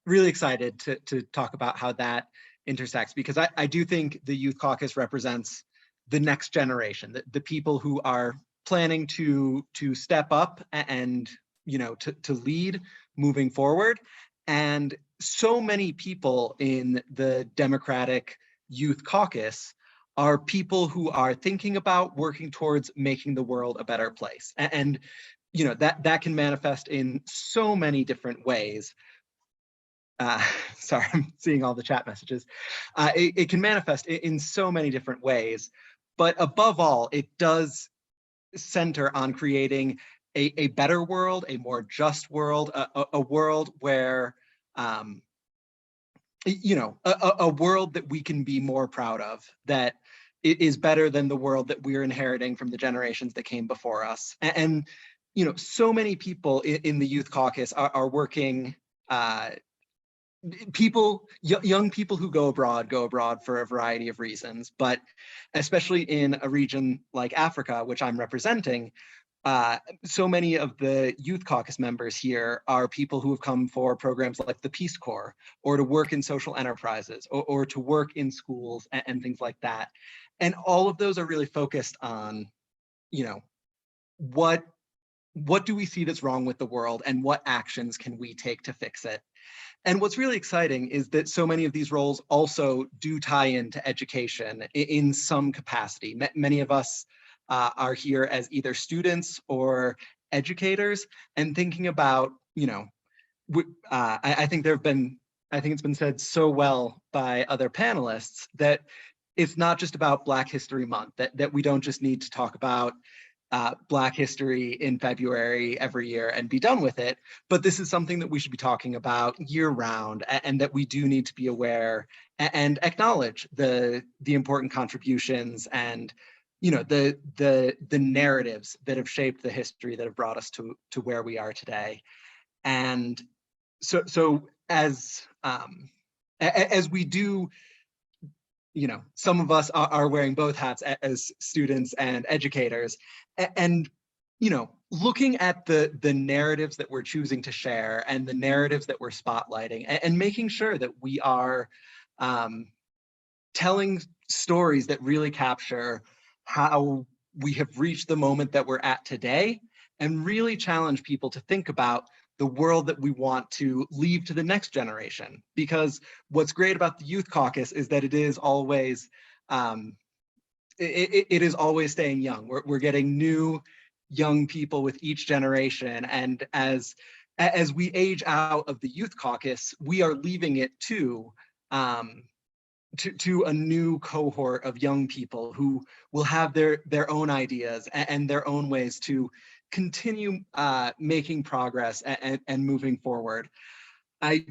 excited to talk about how that intersects, because I do think the Youth Caucus represents the next generation, the people who are planning to step up and to lead moving forward. And so many people in the Democratic Youth Caucus are people who are thinking about working towards making the world a better place. And that can manifest in so many different ways. Sorry, I'm seeing all the chat messages. It can manifest in so many different ways, but above all, it does center on creating a better world, a more just world, a world where, a world that we can be more proud of, that it is better than the world that we're inheriting from the generations that came before us. And so many people in the Youth Caucus are working, young people who go abroad for a variety of reasons, but especially in a region like Africa, which I'm representing, so many of the Youth Caucus members here are people who have come for programs like the Peace Corps, or to work in social enterprises, or to work in schools and things like that. And all of those are really focused on, what do we see that's wrong with the world, and what actions can we take to fix it? And what's really exciting is that so many of these roles also do tie into education in some capacity. Many of us are here as either students or educators, and thinking about, I think it's been said so well by other panelists that it's not just about Black History Month, that we don't just need to talk about Black history in February every year and be done with it. But this is something that we should be talking about year round, and that we do need to be aware and acknowledge the important contributions and the narratives that have shaped the history that have brought us to where we are today. And so as we do, some of us are wearing both hats as students and educators, and looking at the narratives that we're choosing to share and the narratives that we're spotlighting, and making sure that we are telling stories that really capture how we have reached the moment that we're at today, and really challenge people to think about the world that we want to leave to the next generation. Because what's great about the Youth Caucus is that it is always it is always staying young. We're getting new young people with each generation, and as we age out of the Youth Caucus, we are leaving it to a new cohort of young people who will have their own ideas and their own ways to continue making progress and moving forward. I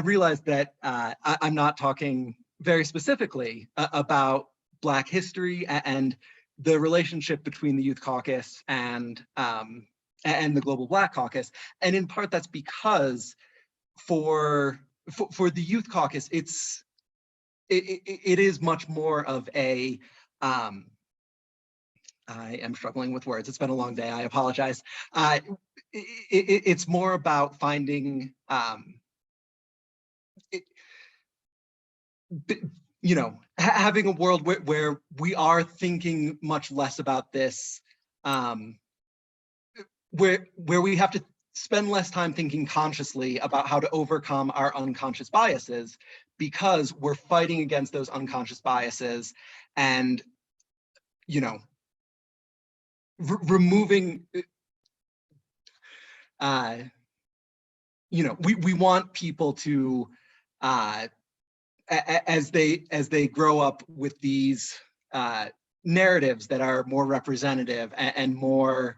realize that I'm not talking very specifically about Black history and the relationship between the Youth Caucus and the Global Black Caucus, and in part that's because for the Youth Caucus, it is much more of a I am struggling with words. It's been a long day. I apologize. It's more about finding, having a world where we are thinking much less about this, where we have to spend less time thinking consciously about how to overcome our unconscious biases, because we're fighting against those unconscious biases and, removing, we want people to, as they grow up with these narratives that are more representative and more,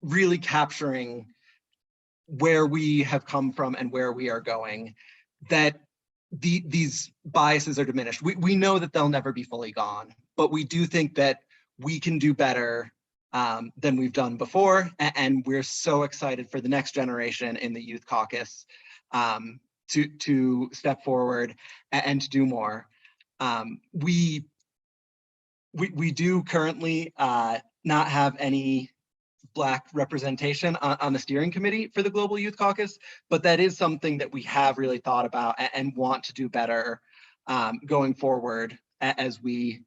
really capturing where we have come from and where we are going, that these biases are diminished. We know that they'll never be fully gone, but we do think that we can do better than we've done before. And we're so excited for the next generation in the Youth Caucus to step forward and to do more. We do currently not have any Black representation on the steering committee for the Global Youth Caucus, but that is something that we have really thought about and want to do better going forward as we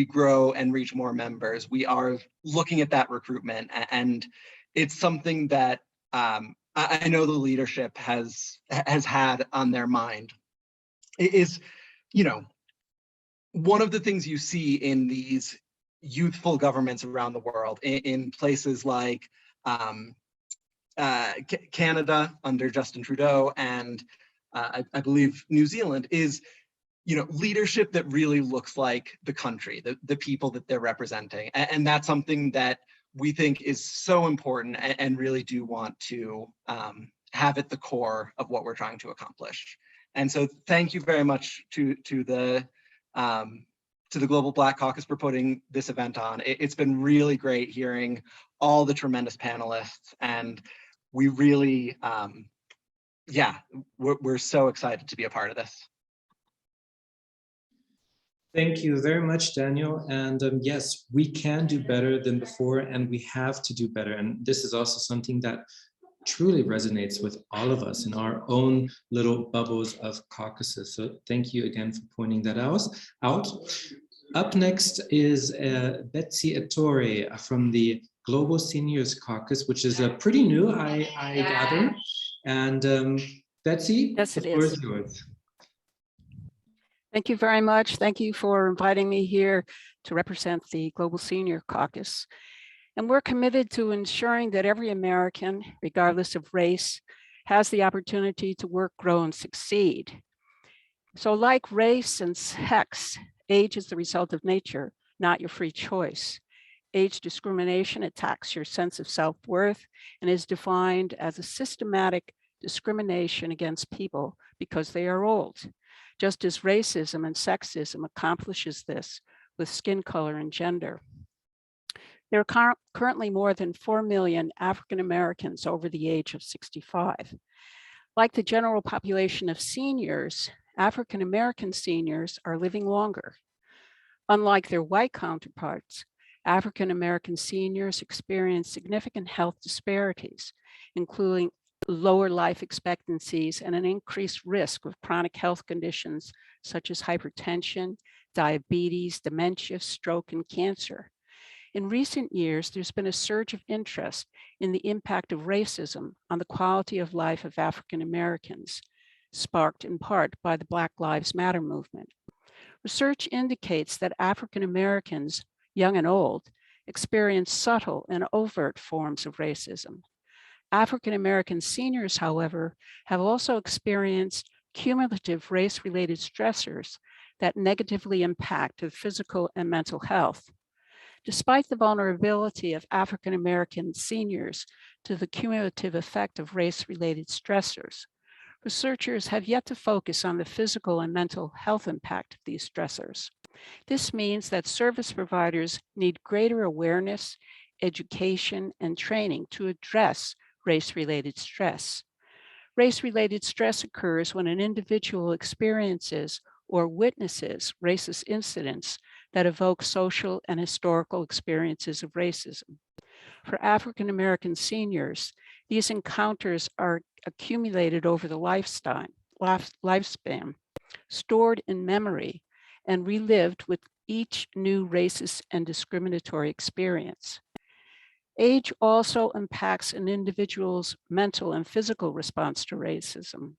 grow and reach more members. We are looking at that recruitment, and it's something that I know the leadership has had on their mind. It is, one of the things you see in these youthful governments around the world, in places like Canada under Justin Trudeau, and I believe New Zealand, is leadership that really looks like the country, the people that they're representing. And that's something that we think is so important and really do want to have at the core of what we're trying to accomplish. And so thank you very much to the Global Black Caucus for putting this event on. It's been really great hearing all the tremendous panelists, and we really, we're so excited to be a part of this. Thank you very much, Daniel. And yes, we can do better than before, and we have to do better. And this is also something that truly resonates with all of us in our own little bubbles of caucuses. So thank you again for pointing that out. Up next is Betsy Attore from the Global Seniors Caucus, which is pretty new, I gather. And Betsy, yes, the floor is yours. Thank you very much. Thank you for inviting me here to represent the Global Senior Caucus. And we're committed to ensuring that every American, regardless of race, has the opportunity to work, grow, and succeed. So like race and sex, age is the result of nature, not your free choice. Age discrimination attacks your sense of self-worth and is defined as a systematic discrimination against people because they are old, just as racism and sexism accomplishes this with skin color and gender. There are currently more than 4 million African Americans over the age of 65. Like the general population of seniors, African American seniors are living longer. Unlike their white counterparts, African American seniors experience significant health disparities, including lower life expectancies and an increased risk of chronic health conditions such as hypertension, diabetes, dementia, stroke, and cancer. In recent years, there's been a surge of interest in the impact of racism on the quality of life of African Americans, sparked in part by the Black Lives Matter movement. Research indicates that African Americans, young and old, experience subtle and overt forms of racism. African American seniors, however, have also experienced cumulative race-related stressors that negatively impact their physical and mental health. Despite the vulnerability of African American seniors to the cumulative effect of race-related stressors, researchers have yet to focus on the physical and mental health impact of these stressors. This means that service providers need greater awareness, education, and training to address race-related stress. Race-related stress occurs when an individual experiences or witnesses racist incidents that evoke social and historical experiences of racism. For African American seniors, these encounters are accumulated over the lifespan, stored in memory, and relived with each new racist and discriminatory experience. Age also impacts an individual's mental and physical response to racism.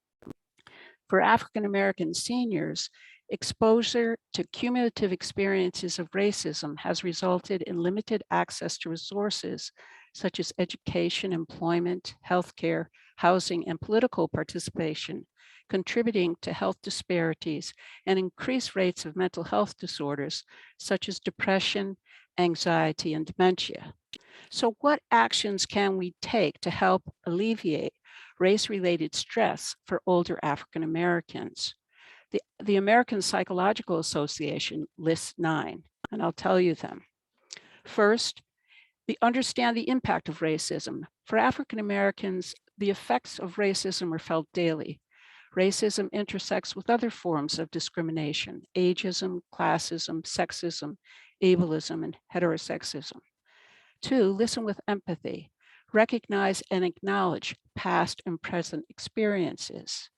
For African American seniors, exposure to cumulative experiences of racism has resulted in limited access to resources such as education, employment, healthcare, housing, and political participation, contributing to health disparities and increased rates of mental health disorders such as depression, anxiety, and dementia. So what actions can we take to help alleviate race-related stress for older African Americans? The American Psychological Association lists 9, and I'll tell you them. First, understand the impact of racism. For African Americans, the effects of racism are felt daily. Racism intersects with other forms of discrimination: ageism, classism, sexism, ableism, and heterosexism. 2, listen with empathy. Recognize and acknowledge past and present experiences.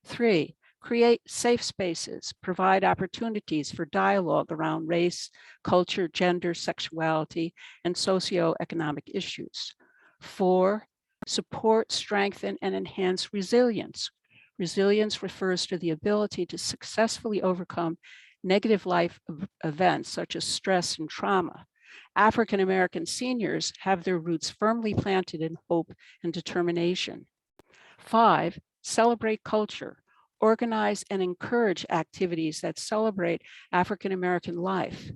3, create safe spaces, provide opportunities for dialogue around race, culture, gender, sexuality, and socioeconomic issues. 4, support, strengthen, and enhance resilience. Resilience refers to the ability to successfully overcome negative life events such as stress and trauma. African American seniors have their roots firmly planted in hope and determination. 5, celebrate culture. Organize and encourage activities that celebrate African American life.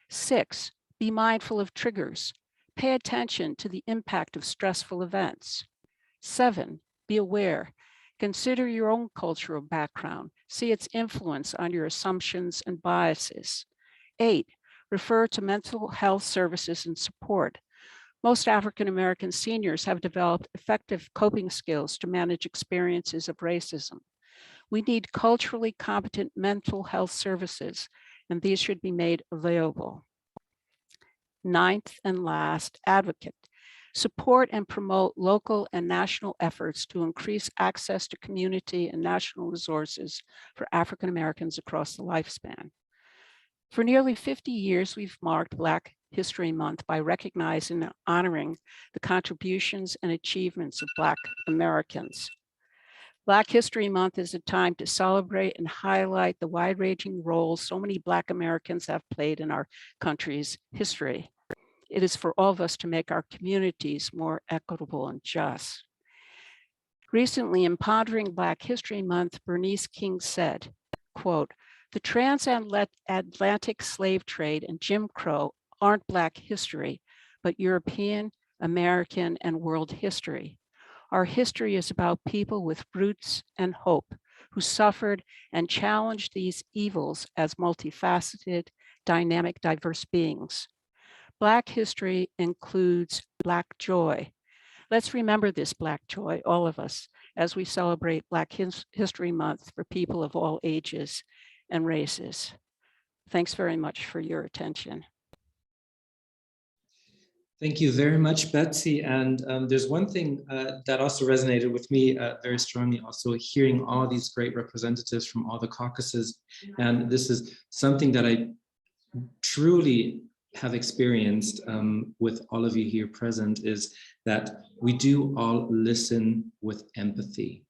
6, be mindful of triggers. Pay attention to the impact of stressful events. 7, be aware. Consider your own cultural background. See its influence on your assumptions and biases. 8, refer to mental health services and support. Most African American seniors have developed effective coping skills to manage experiences of racism. We need culturally competent mental health services, and these should be made available. 9th and last, advocate. Support and promote local and national efforts to increase access to community and national resources for African Americans across the lifespan. For nearly 50 years, we've marked Black History Month by recognizing and honoring the contributions and achievements of Black Americans. Black History Month is a time to celebrate and highlight the wide-ranging roles so many Black Americans have played in our country's history. It is for all of us to make our communities more equitable and just. Recently, in pondering Black History Month, Bernice King said, quote, "The transatlantic slave trade and Jim Crow aren't Black history, but European, American, and world history. Our history is about people with roots and hope who suffered and challenged these evils as multifaceted, dynamic, diverse beings. Black history includes Black joy. Let's remember this Black joy, all of us, as we celebrate Black History Month for people of all ages and races. Thanks very much for your attention. Thank you very much, Betsy. And there's one thing that also resonated with me very strongly, also hearing all these great representatives from all the caucuses. And this is something that I truly have experienced with all of you here present, is that we do all listen with empathy.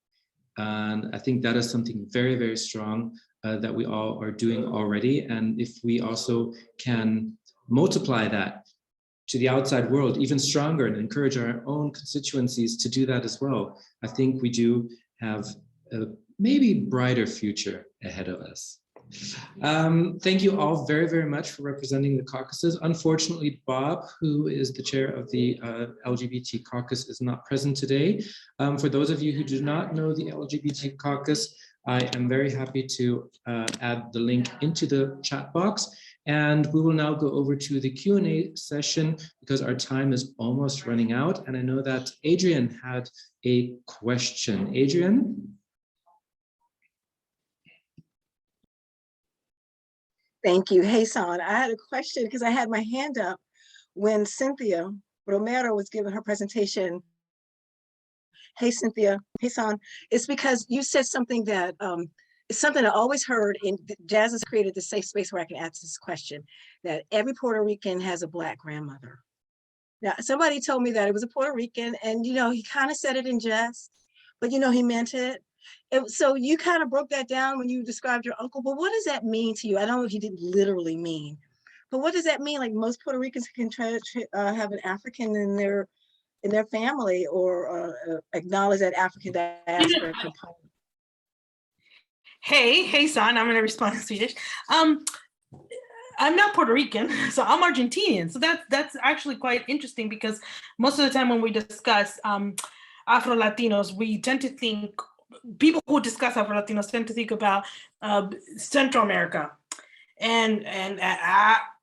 And I think that is something very, very strong that we all are doing already. And if we also can multiply that to the outside world even stronger and encourage our own constituencies to do that as well, I think we do have a maybe brighter future ahead of us. Thank you all very, very much for representing the caucuses. Unfortunately, Bob, who is the chair of the LGBT caucus, is not present today. For those of you who do not know the LGBT caucus, I am very happy to add the link into the chat box. And we will now go over to the Q&A session because our time is almost running out. And I know that Adrian had a question. Adrian? Thank you. Hey, Son, I had a question because I had my hand up when Cynthia Romero was giving her presentation. Hey, Cynthia. Hey, Son. It's because you said something that it's something I always heard, and Jazz has created the safe space where I can ask this question, that every Puerto Rican has a Black grandmother. Now, somebody told me that it was a Puerto Rican, and, you know, he kind of said it in jest, but, you know, he meant it. So you kind of broke that down when you described your uncle, but what does that mean to you? I don't know if you didn't literally mean, but what does that mean? Like most Puerto Ricans can try to have an African in their family or acknowledge that African diaspora component. Hey, son, I'm gonna respond in Swedish. I'm not Puerto Rican, so I'm Argentinian. So that's actually quite interesting because most of the time when we discuss Afro-Latinos, we tend to think, people who discuss Afro-Latinos tend to think about Central America. And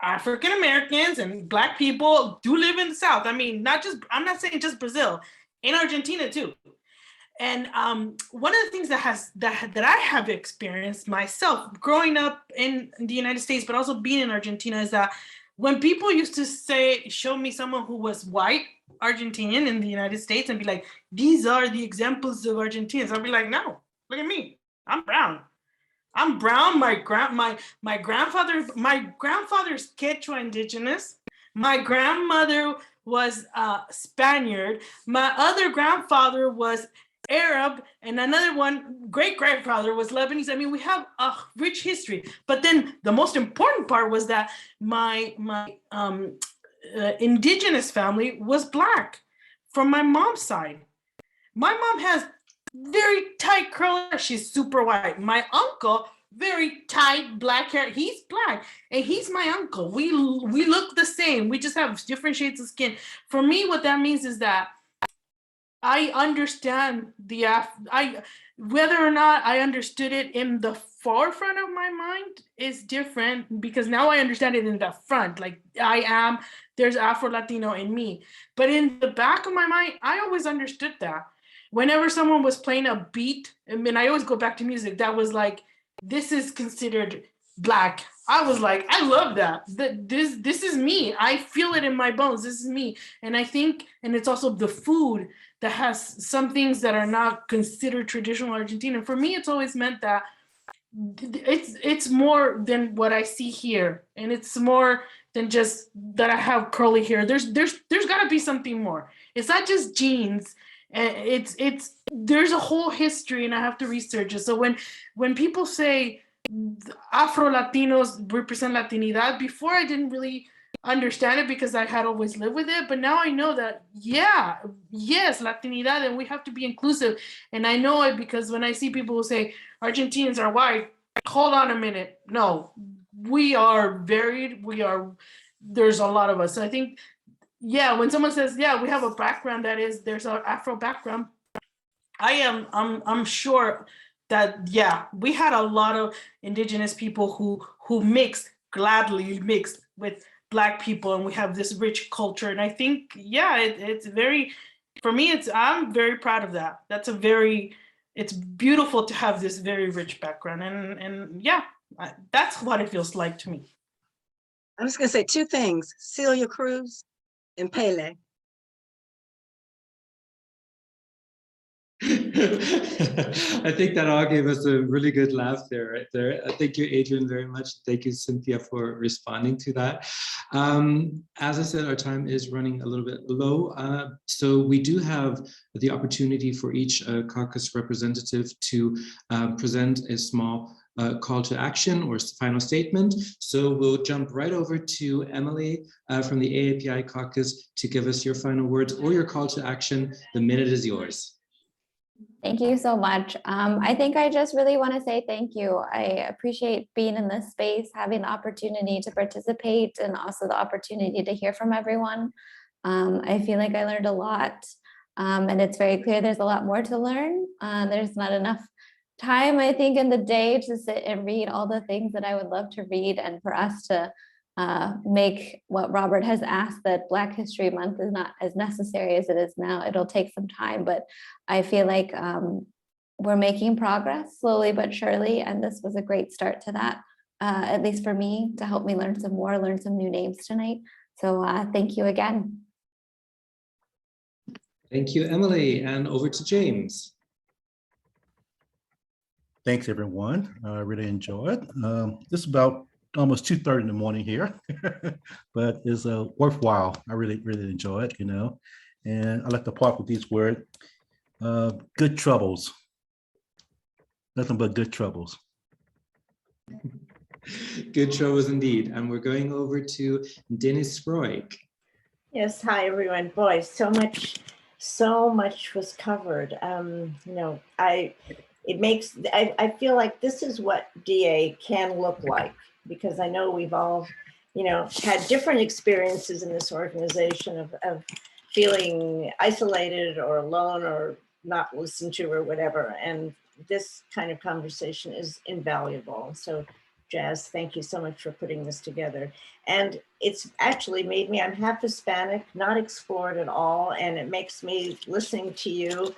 African Americans and Black people do live in the South. I mean, I'm not saying just Brazil, in Argentina too. And one of the things that I have experienced myself growing up in the United States, but also being in Argentina, is that when people used to show me someone who was white Argentinian in the United States and be like, these are the examples of Argentinians, I'd be like, no, look at me, I'm brown. I'm brown. My grandfather's Quechua indigenous. My grandmother was Spaniard. My other grandfather was Arab, and another one, great-grandfather, was Lebanese. I mean, we have a rich history. But then the most important part was that my indigenous family was Black from my mom's side. My mom has very tight curly hair. She's super white. My uncle, very tight black hair. He's Black, and he's my uncle. We look the same. We just have different shades of skin. For me, what that means is that I understand whether or not I understood it in the forefront of my mind is different, because now I understand it in the front. Like there's Afro-Latino in me. But in the back of my mind, I always understood that. Whenever someone was playing a beat, I mean, I always go back to music that was like, this is considered Black. I was like, I love that. This is me. I feel it in my bones. This is me. And I think, and it's also the food that has some things that are not considered traditional Argentinian. For me, it's always meant that it's more than what I see here. And it's more than just that I have curly hair. There's got to be something more. It's not just genes. There's a whole history, and I have to research it. So when people say Afro-Latinos represent Latinidad, before I didn't really understand it because I had always lived with it, but now I know that, yes, Latinidad, and we have to be inclusive. And I know it because when I see people who say Argentinians are white, hold on a minute. No, we are varied. We are there's a lot of us. I think, yeah, when someone says, yeah, we have a background that is, there's an Afro background, I'm sure that, yeah, we had a lot of indigenous people who gladly mixed with Black people, and we have this rich culture. And I think, yeah, it's very, for me, I'm very proud of that. It's beautiful to have this very rich background. And yeah, that's what it feels like to me. I'm just gonna say two things, Celia Cruz and Pele. I think that all gave us a really good laugh there, right there. Thank you, Adrian, very much. Thank you, Cynthia, for responding to that. As I said, our time is running a little bit low. So we do have the opportunity for each caucus representative to present a small call to action or final statement. So we'll jump right over to Emily from the AAPI caucus to give us your final words or your call to action. The minute is yours. Thank you so much. I think I just really want to say thank you. I appreciate being in this space, having the opportunity to participate, and also the opportunity to hear from everyone. I feel like I learned a lot, and it's very clear there's a lot more to learn. There's not enough time, I think, in the day to sit and read all the things that I would love to read, and for us to make what Robert has asked, that Black History Month is not as necessary as it is now. It'll take some time, but I feel like we're making progress slowly but surely, and this was a great start to that, at least for me, to help me learn some more, learn some new names tonight. So thank you again. Thank you, Emily, and over to James. Thanks, everyone. I really enjoyed. This is about almost 2:30 in the morning here, but it's worthwhile. I really enjoy it, and I like to part with these words, good troubles. Nothing but good troubles. Good troubles indeed. And we're going over to Dennis Royk. Yes, hi everyone. Boy, so much was covered. I feel like this is what DA can look like, because I know we've all, had different experiences in this organization of feeling isolated or alone or not listened to or whatever. And this kind of conversation is invaluable. So Jazz, thank you so much for putting this together. And it's actually made me, I'm half Hispanic, not explored at all. And it makes me, listening to you,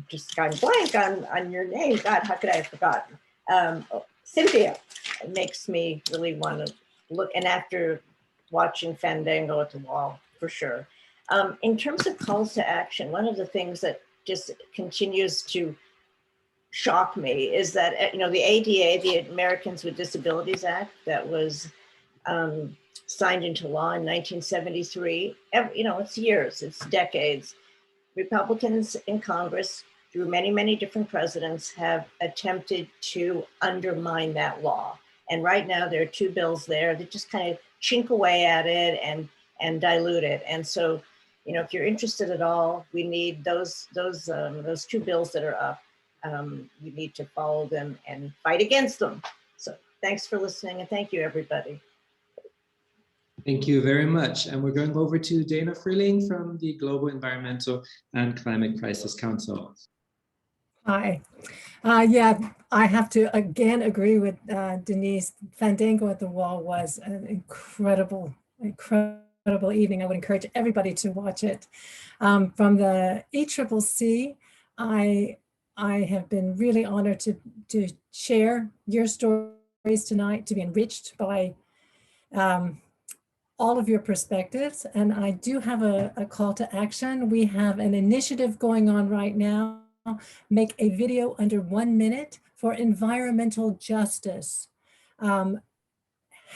just gone blank on your name. God, how could I have forgotten? Cynthia, it makes me really want to look, and after watching Fandango at the Wall, for sure. In terms of calls to action, one of the things that just continues to shock me is that, the ADA, the Americans with Disabilities Act, that was signed into law in 1973, it's years, it's decades. Republicans in Congress, through many, many different presidents, have attempted to undermine that law. And right now there are two bills there that just kind of chink away at it and dilute it. And so, if you're interested at all, we need those two bills that are up. You need to follow them and fight against them. So thanks for listening, and thank you, everybody. Thank you very much. And we're going over to Dana Frilling from the Global Environmental and Climate Crisis Council. Hi. Yeah, I have to again agree with Denise. Fandango at the Wall was an incredible evening. I would encourage everybody to watch it. From the ECCC, I have been really honored to share your stories tonight, to be enriched by all of your perspectives. And I do have a call to action. We have an initiative going on right now. Make a video under 1 minute for environmental justice.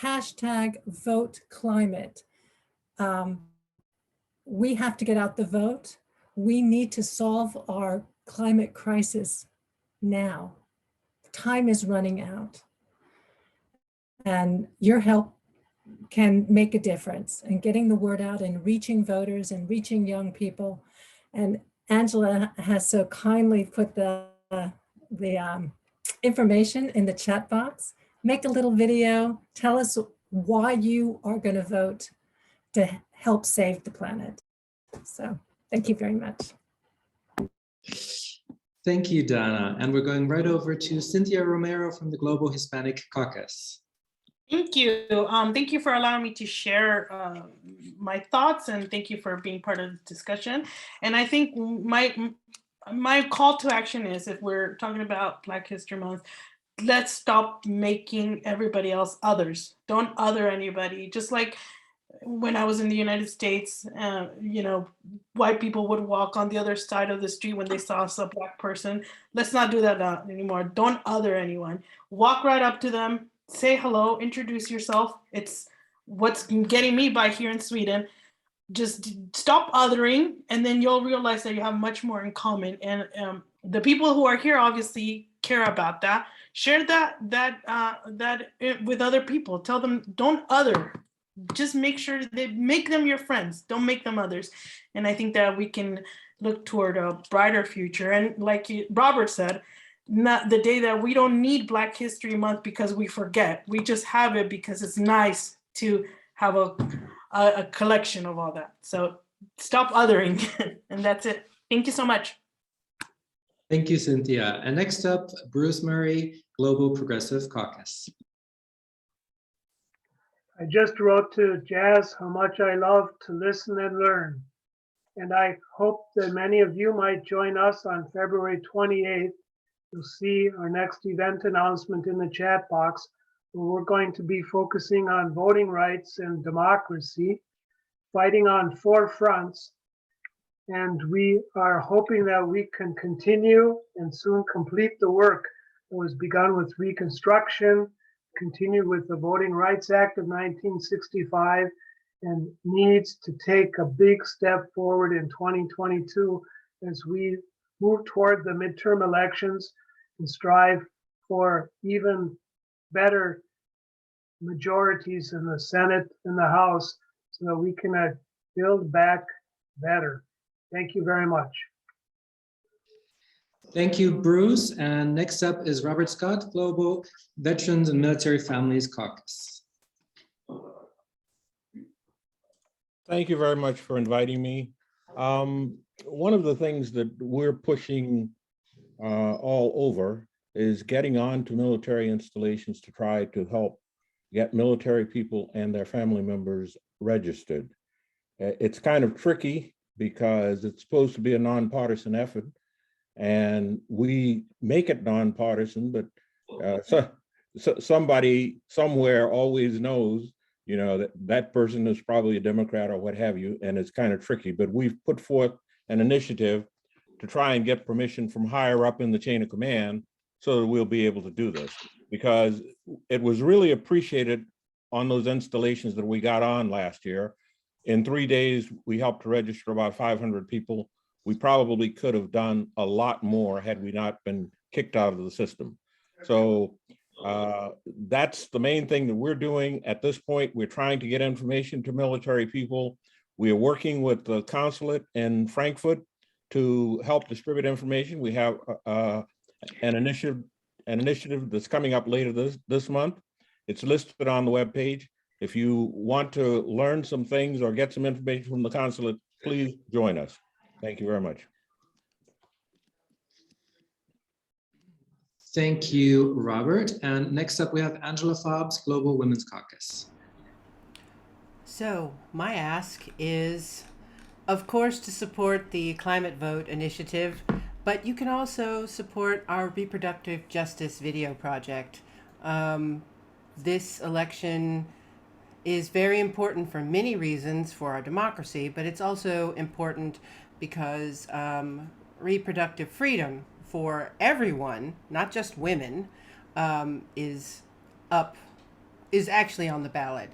Hashtag vote climate. We have to get out the vote. We need to solve our climate crisis now. Time is running out. And your help can make a difference in getting the word out and reaching voters and reaching young people. And Angela has so kindly put the information in the chat box. Make a little video, tell us why you are going to vote to help save the planet. So thank you very much. Thank you, Dana. And we're going right over to Cynthia Romero from the Global Hispanic Caucus. Thank you. Thank you for allowing me to share my thoughts, and thank you for being part of the discussion. And I think my call to action is, if we're talking about Black History Month, let's stop making everybody else others. Don't other anybody. Just like when I was in the United States, you know, white people would walk on the other side of the street when they saw a Black person. Let's not do that anymore. Don't other anyone. Walk right up to them, say hello, introduce yourself. It's what's getting me by here in Sweden. Just stop othering, and then you'll realize that you have much more in common. And the people who are here obviously care about that. Share that with other people. Tell them, don't other. Just make sure they make them your friends. Don't make them others. And I think that we can look toward a brighter future. And like Robert said, not the day that we don't need Black History Month because we forget. We just have it because it's nice to have a collection of all that. So stop othering. And that's it. Thank you so much. Thank you, Cynthia. And next up, Bruce Murray, Global Progressive Caucus. I just wrote to Jazz how much I love to listen and learn. And I hope that many of you might join us on February 28th. You'll see our next event announcement in the chat box, where we're going to be focusing on voting rights and democracy, fighting on 4 fronts. And we are hoping that we can continue and soon complete the work that was begun with Reconstruction, continue with the Voting Rights Act of 1965, and needs to take a big step forward in 2022 as we move toward the midterm elections and strive for even better majorities in the Senate and the House so that we can build back better. Thank you very much. Thank you, Bruce. And next up is Robert Scott, Global Veterans and Military Families Caucus. Thank you very much for inviting me. One of the things that we're pushing all over is getting on to military installations to try to help get military people and their family members registered. It's kind of tricky because it's supposed to be a nonpartisan effort, and we make it nonpartisan, but somebody somewhere always knows, you know, that person is probably a Democrat or what have you, and it's kind of tricky. But we've put forth an initiative to try and get permission from higher up in the chain of command so that we'll be able to do this, because it was really appreciated on those installations that we got on last year. In 3 days, we helped to register about 500 people. We probably could have done a lot more had we not been kicked out of the system. So that's the main thing that we're doing at this point. We're trying to get information to military people. We are working with the consulate in Frankfurt to help distribute information. We have an initiative that's coming up later this month. It's listed on the webpage. If you want to learn some things or get some information from the consulate, please join us. Thank you very much. Thank you, Robert. And next up, we have Angela Fobbs, Global Women's Caucus. So my ask is, of course, to support the Climate Vote initiative, but you can also support our reproductive justice video project. This election is very important for many reasons for our democracy, but it's also important because reproductive freedom for everyone, not just women, is actually on the ballot.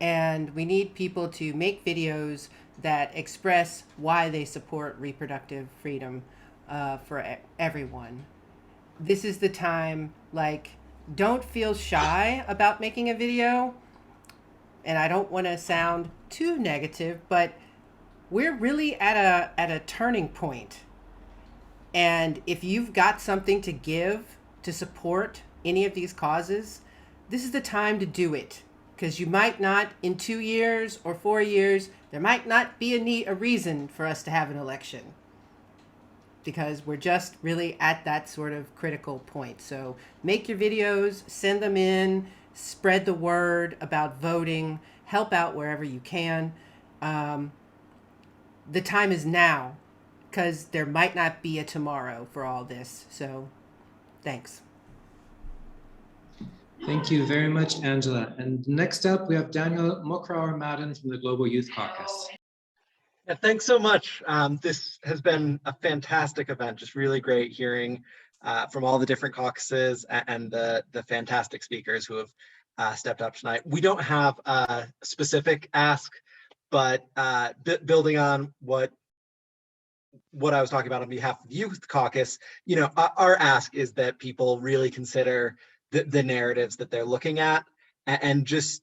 And we need people to make videos that express why they support reproductive freedom for everyone. This is the time, like, don't feel shy about making a video. And I don't want to sound too negative, but we're really at a turning point. And if you've got something to give to support any of these causes, this is the time to do it. because you might not in 2 years or 4 years, there might not be a reason for us to have an election, because we're just really at that sort of critical point. So make your videos, send them in, spread the word about voting, help out wherever you can. The time is now, because there might not be a tomorrow for all this. So thanks. Thank you very much, Angela. And next up, we have Daniel Madden from the Global Youth Caucus. Yeah, thanks so much. This has been a fantastic event, just really great hearing from all the different caucuses and the fantastic speakers who have stepped up tonight. We don't have a specific ask, but building on what I was talking about on behalf of the Youth Caucus, you know, our ask is that people really consider the narratives that they're looking at and just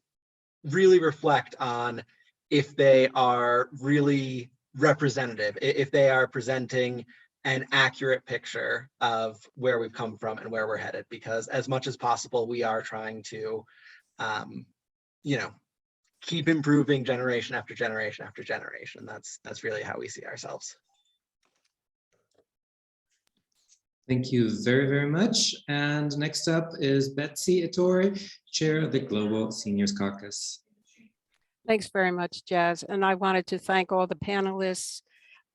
really reflect on if they are really representative, if they are presenting an accurate picture of where we've come from and where we're headed, because as much as possible, we are trying to, you know, keep improving generation after generation after generation. That's really how we see ourselves. Thank you very, very much. And next up is Betsy Attore, Chair of the Global Seniors Caucus. Thanks very much, Jazz. And I wanted to thank all the panelists.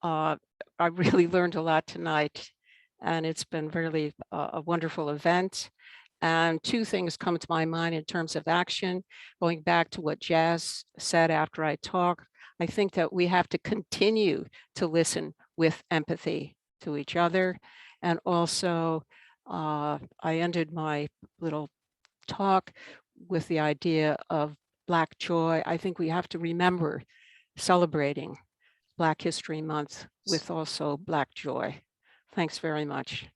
I really learned a lot tonight, and it's been really a wonderful event. And two things come to my mind in terms of action. Going back to what Jazz said after I talk, I think that we have to continue to listen with empathy to each other. And also, I ended my little talk with the idea of Black joy. I think we have to remember celebrating Black History Month with also Black joy. Thanks very much.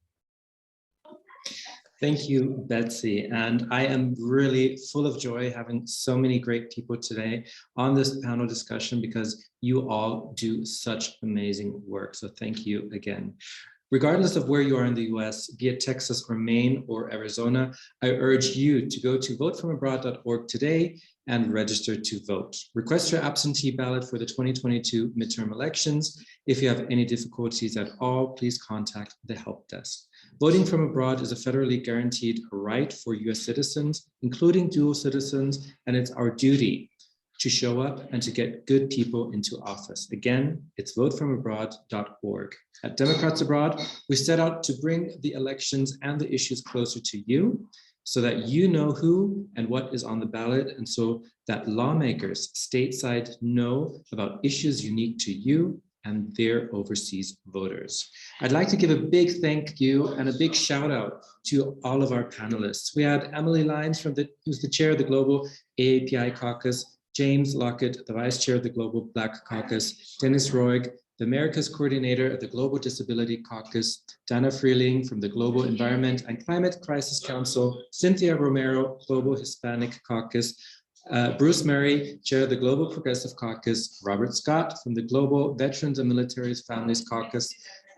Thank you, Betsy. And I am really full of joy having so many great people today on this panel discussion, because you all do such amazing work. So thank you again. Regardless of where you are in the US, be it Texas or Maine or Arizona, I urge you to go to votefromabroad.org today and register to vote. Request your absentee ballot for the 2022 midterm elections. If you have any difficulties at all, please contact the help desk. Voting from abroad is a federally guaranteed right for US citizens, including dual citizens, and it's our duty to show up and to get good people into office. Again, it's votefromabroad.org. At Democrats Abroad, we set out to bring the elections and the issues closer to you so that you know who and what is on the ballot, and so that lawmakers stateside know about issues unique to you and their overseas voters. I'd like to give a big thank you and a big shout out to all of our panelists. We had Emily Lyons, who's the chair of the Global AAPI Caucus, James Lockett, the Vice Chair of the Global Black Caucus, Dennis Royk, the Americas Coordinator of the Global Disability Caucus, Dana Freiling from the Global Environment and Climate Crisis Council, Cynthia Romero, Global Hispanic Caucus, Bruce Murray, Chair of the Global Progressive Caucus, Robert Scott from the Global Veterans and Military Families Caucus,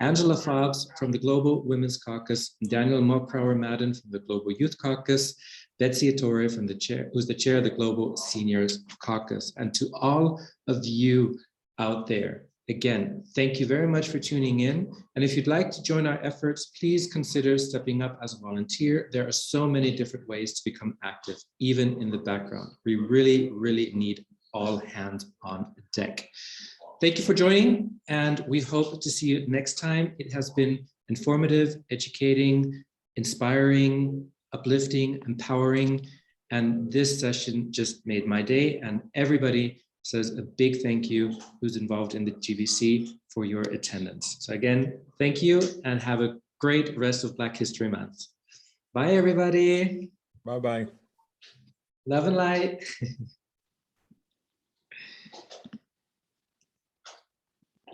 Angela Fobbs from the Global Women's Caucus, Daniel Madden from the Global Youth Caucus, Betsy Attore from who's the chair of the Global Seniors Caucus. And to all of you out there, again, thank you very much for tuning in. And if you'd like to join our efforts, please consider stepping up as a volunteer. There are so many different ways to become active, even in the background. We really, really need all hands on deck. Thank you for joining, and we hope to see you next time. It has been informative, educating, inspiring, uplifting, empowering, and this session just made my day, and everybody says a big thank you who's involved in the GBC for your attendance. So again, thank you and have a great rest of Black History Month. Bye, everybody. Bye-bye. Love and light.